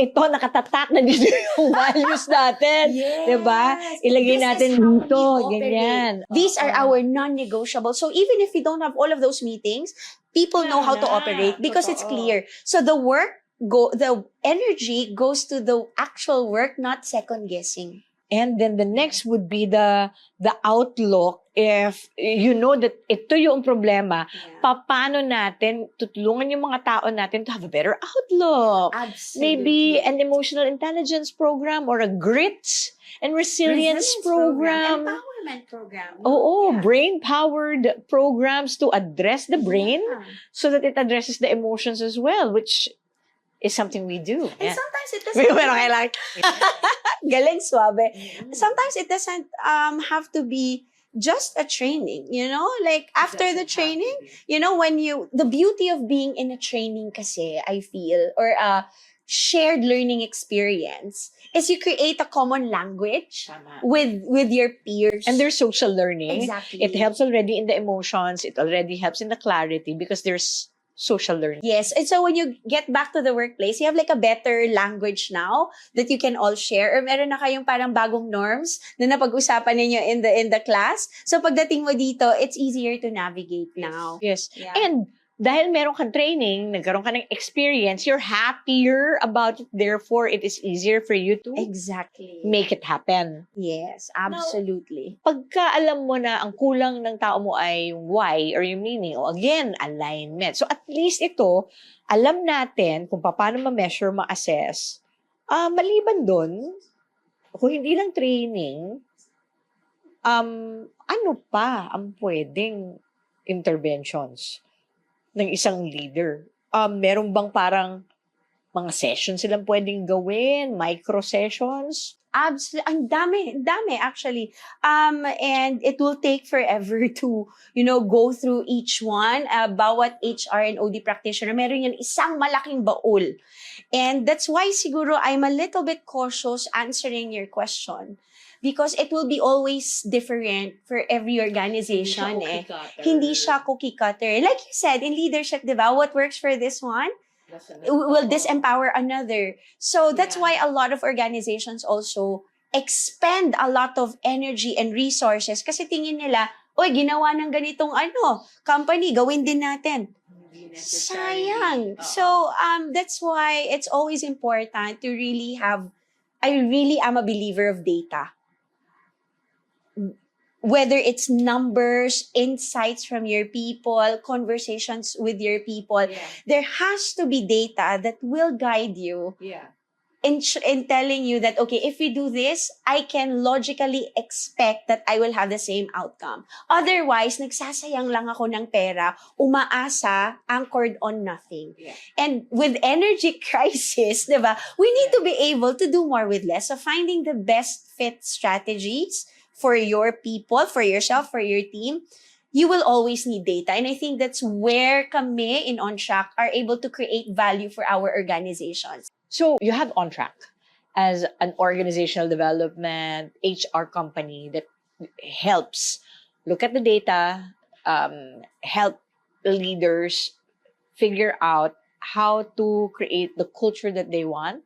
ito, nakatatak na dito yung values natin. Yes. Diba? Ilagay natin dito. Ganyan. These are our non-negotiable. So, even if we don't have all of those meetings, people know how to operate because it's clear. So the energy goes to the actual work, not second guessing. And then the next would be the outlook. If you know that ito yung problema, paano natin tutulungan yung mga tao natin to have a better outlook? Absolutely. Maybe an emotional intelligence program or a grit and resilience program. Empowerment program. Brain-powered programs to address the brain so that it addresses the emotions as well, which is something we do. And sometimes it doesn't. Galing suabe. Sometimes it doesn't have to be just a training, like after the training, the beauty of being in a training kasi, I feel, or a shared learning experience is you create a common language with your peers. And there's social learning. Exactly. It helps already in the emotions. It already helps in the clarity because there's social learning. Yes. And so when you get back to the workplace, you have like a better language now that you can all share. Or meron na kayong parang bagong norms na napag-usapan ninyo in the class. So pagdating mo dito, it's easier to navigate now. Yes. Yeah. And dahil meron kang training, nagkaroon ka ng experience, you're happier about it. Therefore, it is easier for you to Exactly. make it happen. Yes, absolutely. Pagka alam mo na ang kulang ng tao mo ay yung why or yung meaning, o again, alignment. So at least ito, alam natin kung paano ma-measure, ma-assess. Maliban dun, kung hindi lang training, ano pa ang pwedeng interventions ng isang leader? Meron bang parang mga sessions silang pwedeng gawin, micro sessions. Absolutely. Ang dami actually. And it will take forever to, go through each one. Bawat HR and OD practitioner, meron yan isang malaking baul. And that's why siguro I'm a little bit cautious answering your question. Because it will be always different for every organization. Hindi siya cookie cutter. Like you said, in leadership, di ba? What works for this one will disempower another. So that's why a lot of organizations also expend a lot of energy and resources kasi tingin nila, oy, ginawa ng ganitong company, gawin din natin. Sayang. So that's why it's always important to really I really am a believer of data. Whether it's numbers, insights from your people, conversations with your people, there has to be data that will guide you in telling you that, okay, if we do this, I can logically expect that I will have the same outcome. Otherwise, nagsasayang lang ako ng pera, umaasa, anchored on nothing. And with energy crisis, diba, we need to be able to do more with less. So finding the best fit strategies for your people, for yourself, for your team, you will always need data. And I think that's where kami in On Track are able to create value for our organizations. So you have On Track as an organizational development HR company that helps look at the data, help leaders figure out how to create the culture that they want,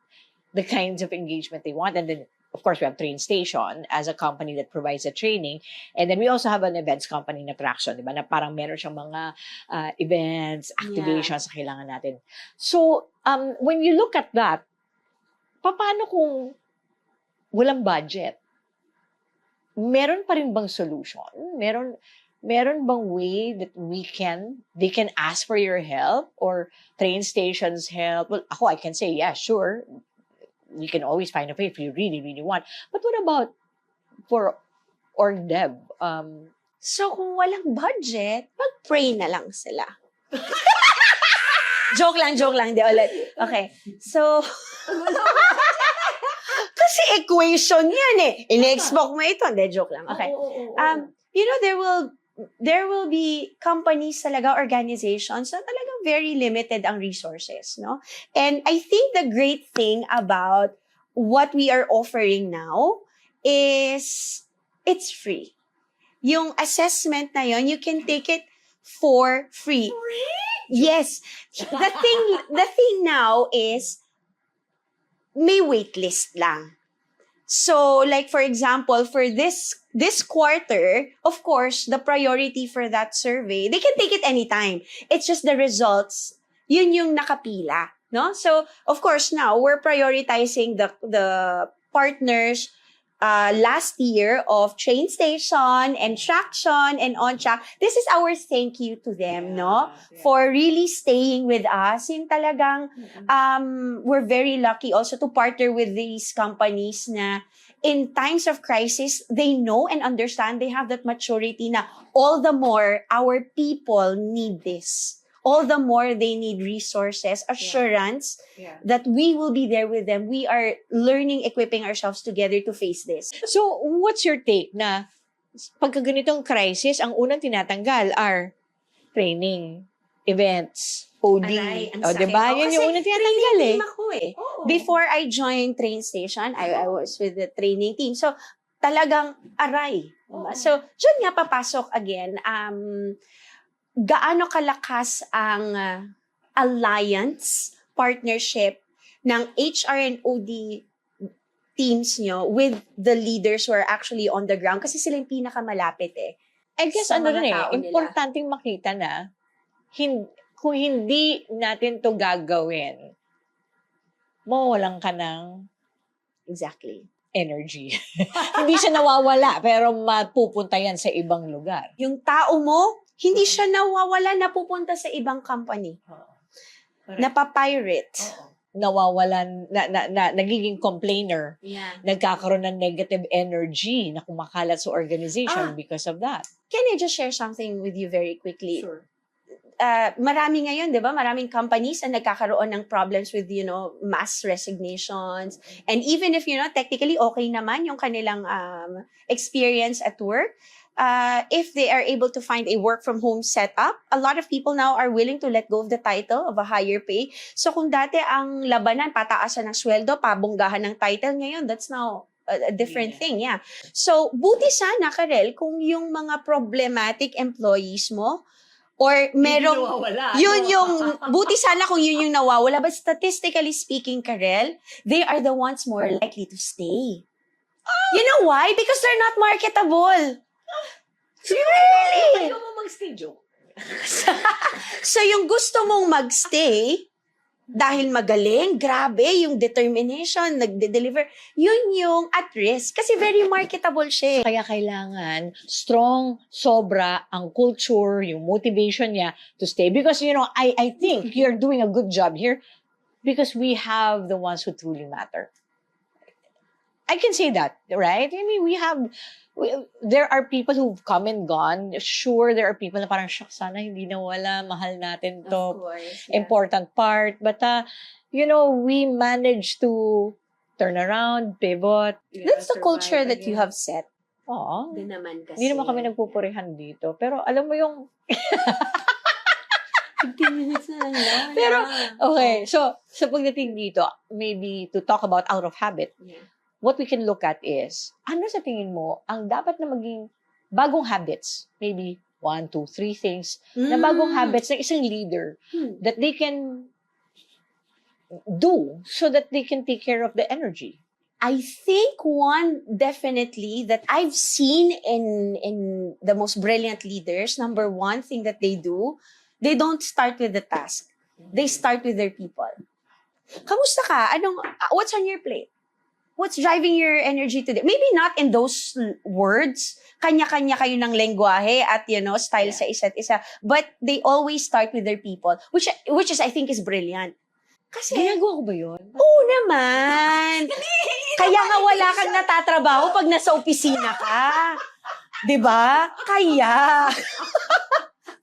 the kinds of engagement they want, and then of course, we have Train Station as a company that provides a training. And then we also have an events company na Traction, di ba? Na parang meron siyang mga events, activations na kailangan natin. So, when you look at that, paano kung walang budget? Meron pa rin bang solution? Meron bang way that they can ask for your help or Train Station's help? Well, I can say, yeah, sure. You can always find a way if you really, really want. But what about for org dev? So, kung walang budget, mag-pray na lang sila. joke lang, di ulit. Okay. So, kasi equation yan In-expect mo ito. Hindi, joke lang. Okay. There will be companies talaga, organizations na talagang very limited ang resources, no? And I think the great thing about what we are offering now is it's free. Yung assessment na yon, you can take it for free. Yes. The thing now is may waitlist lang. So, like for example, for this quarter, of course, the priority for that survey, they can take it anytime. It's just the results, yun yung nakapila, no? So, of course, now we're prioritizing the partners last year of Train Station and Traction and On Track. This is our thank you to them, no? For really staying with us. Yung talagang, we're very lucky also to partner with these companies na in times of crisis, they know and understand, they have that maturity na all the more our people need this. All the more they need resources, assurance that we will be there with them. We are learning, equipping ourselves together to face this. So, what's your take na pagka ganitong crisis, ang unang tinatanggal are training, events, OD. Diba? Yun yung unang tinatanggal team ako Before I joined Train Station, I was with the training team. So, talagang aray. Diba? So, dyan nga papasok again, gaano kalakas ang alliance, partnership ng HR and OD teams nyo with the leaders who are actually on the ground kasi sila yung pinakamalapit I guess importanteng makita na kung hindi natin to gagawin, mawawalan ka ng exactly energy. Hindi siya nawawala, pero mapupunta yan sa ibang lugar. Yung tao mo, hindi siya nawawala, napupunta sa ibang company. Napapirate. Nawawalan, nagiging complainer. Nagkakaroon ng negative energy na kumakalat sa organization because of that. Can I just share something with you very quickly? Sure. marami ngayon, di ba? Maraming companies na nagkakaroon ng problems with, mass resignations. And even if, technically okay naman yung kanilang experience at work, if they are able to find a work from home setup, a lot of people now are willing to let go of the title of a higher pay. So kung dati ang labanan, pataasan ng sweldo, pabonggahan ng title, ngayon, that's now a different thing, yeah. So, buti sana, Karel, kung yung mga problematic employees mo, or merong, buti sana kung yun yung nawawala. But statistically speaking, Karel, they are the ones more likely to stay. You know why? Because they're not marketable. Really? Ayaw mo mag-stay, joke. So, yung gusto mong magstay, dahil magaling, grabe, yung determination, nagde-deliver, yun yung at risk. Kasi very marketable siya. Kaya kailangan strong, sobra, ang culture, yung motivation niya to stay. Because, I think you're doing a good job here because we have the ones who truly matter. I can say that, right? I mean, there are people who've come and gone. Sure, there are people na parang, shucks, sana hindi nawala, mahal natin to. Of course, yeah. Important part. But, we managed to turn around, pivot. That's the culture that you have set. Oo. Hindi naman kasi. Hindi naman kami nagpupurihan dito. Pero alam mo yung... 15 minutes na lang. Pero, okay. So, sa pagdating dito, maybe to talk about out of habit, Yeah. what we can look at is, ano sa tingin mo ang dapat na maging bagong habits? Maybe 1, 2, 3 things na bagong habits ng isang leader that they can do so that they can take care of the energy. I think one definitely that I've seen in the most brilliant leaders, number one thing that they do, they don't start with the task. They start with their people. Kamusta ka? What's on your plate? What's driving your energy today? Maybe not in those words. Kanya-kanya kayo ng lengguwahe at, style sa isa't isa. But they always start with their people, which is, I think, is brilliant. Kasi, Ginagawa ko ba yun? oo naman. Kaya nga wala kang natatrabaho pag nasa opisina ka. 'Di ba? Kaya.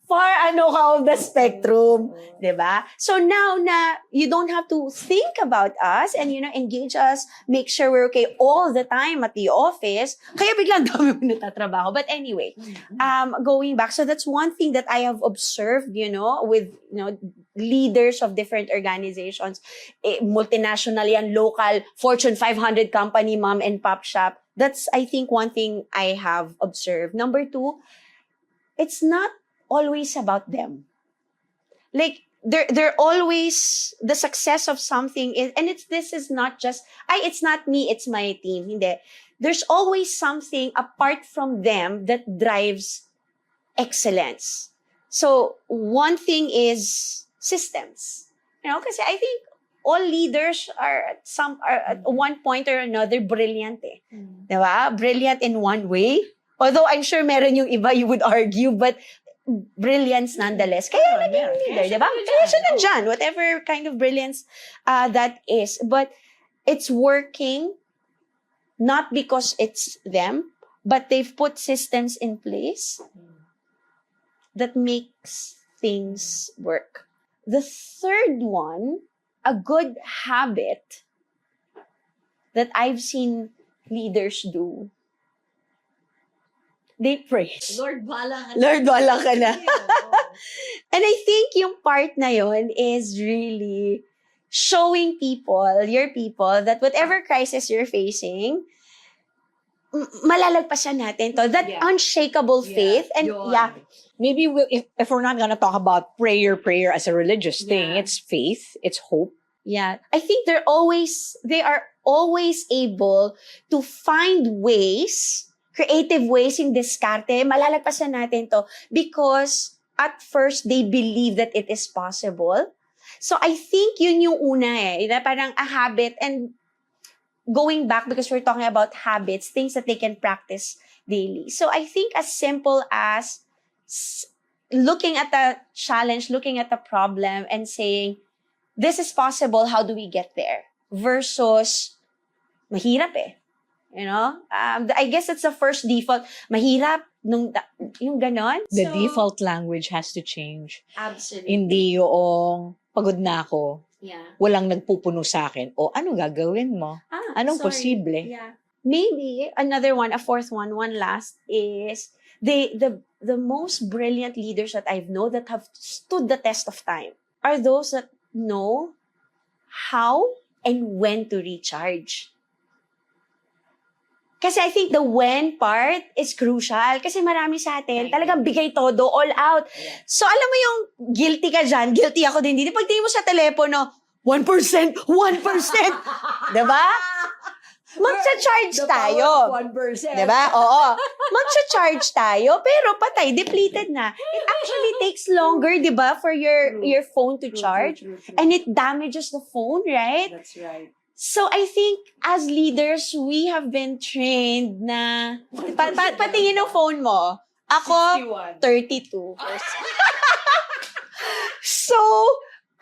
Far ka of the spectrum. 'Di ba? So now na you don't have to think about us and, engage us, make sure we're okay all the time at the office. Kaya biglang dami mo natatrabaho. But anyway, going back, so that's one thing that I have observed, with, leaders of different organizations, multinational yan, local, Fortune 500 company, mom and pop shop. That's, I think, one thing I have observed. Number 2, it's not always about them. Like, they're always, the success of something is, and this is not just, it's not me, it's my team. Hindi. There's always something apart from them that drives excellence. So, one thing is systems. Kasi I think all leaders are at one point or another brilliant. Diba? Brilliant in one way. Although I'm sure meron yung iba you would argue, but brilliance nonetheless. Kaya naging leader, diba? Kaya siya nandyan, whatever kind of brilliance that is. But it's working not because it's them, but they've put systems in place that makes things work. The third one, a good habit that I've seen leaders do, they pray. Lord, bahala ka na. Lord, wala ka na. And I think yung part na yon is really showing your people, that whatever crisis you're facing, malalagpasan natin to. That unshakable faith. And maybe if we're not gonna talk about prayer as a religious thing, it's faith, it's hope. Yeah. I think they are always able to find ways, creative ways in diskarte, malalagpasan natin to, because at first they believe that it is possible. So I think yun yung una na parang a habit, and going back, because we're talking about habits, things that they can practice daily. So I think as simple as looking at the challenge, looking at the problem, and saying, this is possible, how do we get there? Versus, mahirap I guess it's the first default. Mahirap yung ganon. The So, default language has to change. Absolutely. Hindi yung pagod na ako, Yeah. walang nagpupuno sa akin. O ano gagawin mo? Anong posible? Yeah. Maybe another one, a fourth one last is the most brilliant leaders that I've known that have stood the test of time are those that know how and when to recharge. Kasi I think the when part is crucial. Kasi marami sa atin, talagang bigay todo, all out. So alam mo yung guilty ka dyan, guilty ako din. Pag tingin mo sa telepono, 1%, 1%. Diba? Magsa-charge tayo. 1%. Diba? Oo. Magsa-charge tayo, pero patay, depleted na. It actually takes longer, diba, for your phone to charge. And it damages the phone, right? That's right. So I think as leaders, we have been trained na patingin ng phone mo. Ako, 32%. So,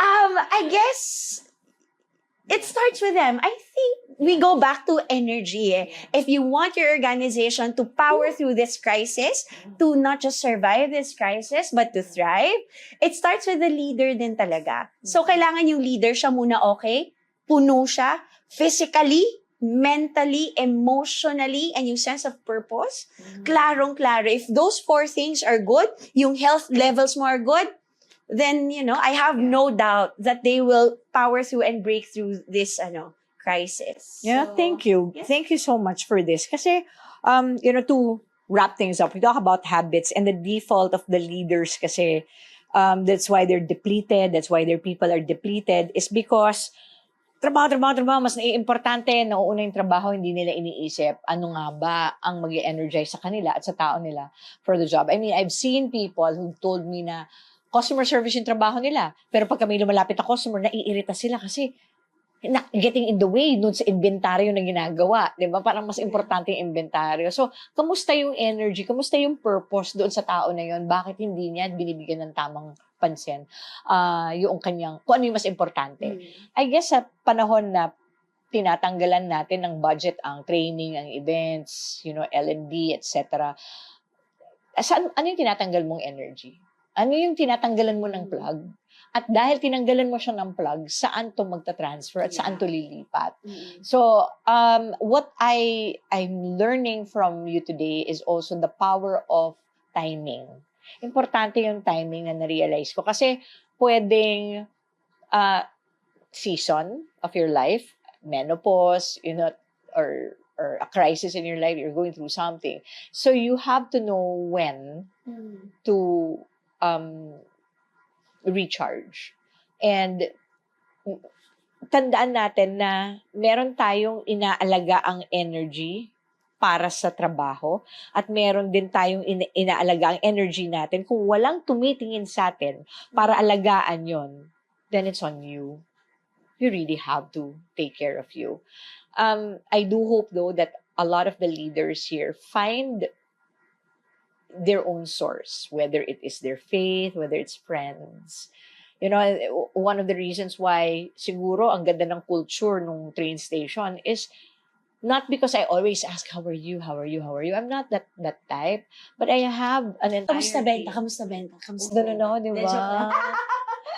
I guess it starts with them. I think we go back to energy. If you want your organization to power through this crisis, to not just survive this crisis, but to thrive, it starts with the leader din talaga. So, kailangan yung leader siya muna okay, puno siya, physically, mentally, emotionally, and yung sense of purpose, klarong-klaro. If those four things are good, yung health levels mo are good, then, I have no doubt that they will power through and break through this, crisis. Yeah, So, thank you. yeah. Thank you so much for this. Kasi, to wrap things up, we talk about habits and the default of the leaders kasi that's why they're depleted, that's why their people are depleted, is because trabaho, mas naiimportante, nauuna yung trabaho, hindi nila iniisip ano nga ba ang mag-energize sa kanila at sa tao nila for the job. I mean, I've seen people who told me na customer service yung trabaho nila, pero pag kami lumalapit na customer, naiirita sila kasi getting in the way dun sa inventaryo na ginagawa. Diba? Parang mas importante yung inventaryo. So, kamusta yung energy? Kamusta yung purpose doon sa tao na yun? Bakit hindi niya binibigyan ng tamang pansin? Yung kanyang, kung ano yung mas importante. I guess sa panahon na tinatanggalan natin ng budget ang training, ang events, L&D, etc. Ano yung tinatanggal mong energy? Ano yung tinatanggalan mo ng plug? At dahil tinanggalan mo siya ng plug, saan to magta-transfer at saan to lilipat? So, what I'm learning from you today is also the power of timing. Importante yung timing na na-realize ko. Kasi pwedeng season of your life, menopause, or a crisis in your life, you're going through something. So you have to know when to recharge. And tandaan natin na meron tayong inaalaga ang energy para sa trabaho at meron din tayong inaalaga ang energy natin. Kung walang tumitingin sa atin para alagaan yon, then it's on you. You really have to take care of you. I do hope though that a lot of the leaders here find their own source, whether it is their faith, whether it's friends. One of the reasons why siguro ang ganda ng culture nung train station is not because I always ask, how are you? I'm not that type. But I have an entire Kamusta benta? Ganun ako, di ba?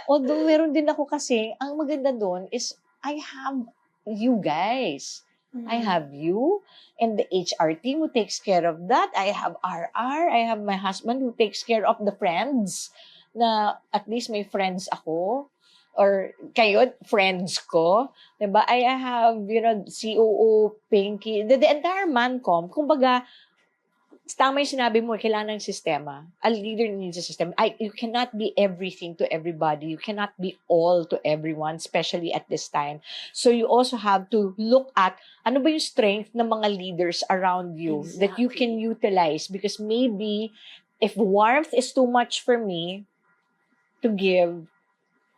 Although meron din ako kasi, ang maganda doon is I have you guys. I have you and the HR team who takes care of that. I have RR. I have my husband who takes care of the friends. Na at least may friends ako. Or kayo, friends ko. Diba? I have, COO, Pinky, the entire Mancom. Kumbaga, tama yung sinabi mo, kailangan ng sistema. A leader needs a system. You cannot be everything to everybody. You cannot be all to everyone, especially at this time. So you also have to look at ano ba yung strength ng mga leaders around you that you can utilize. Because maybe if warmth is too much for me to give,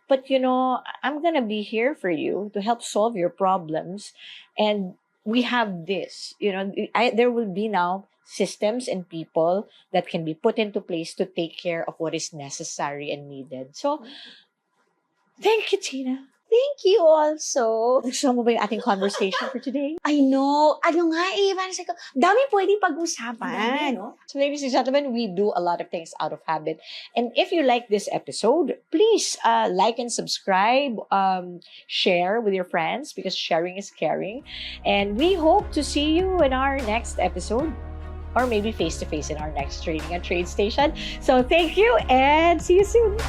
but I'm gonna be here for you to help solve your problems. And we have this, there will be now systems and people that can be put into place to take care of what is necessary and needed. So, thank you, Tina. Thank you also. Gusto mo ba yung ating conversation for today? I know. Ano nga eh, parang sabi ko, dami pwedeng pag-usapan. So, ladies and gentlemen, we do a lot of things out of habit. And if you like this episode, please like and subscribe, share with your friends because sharing is caring. And we hope to see you in our next episode or maybe face-to-face in our next Training and Trade Station. So, thank you and see you soon.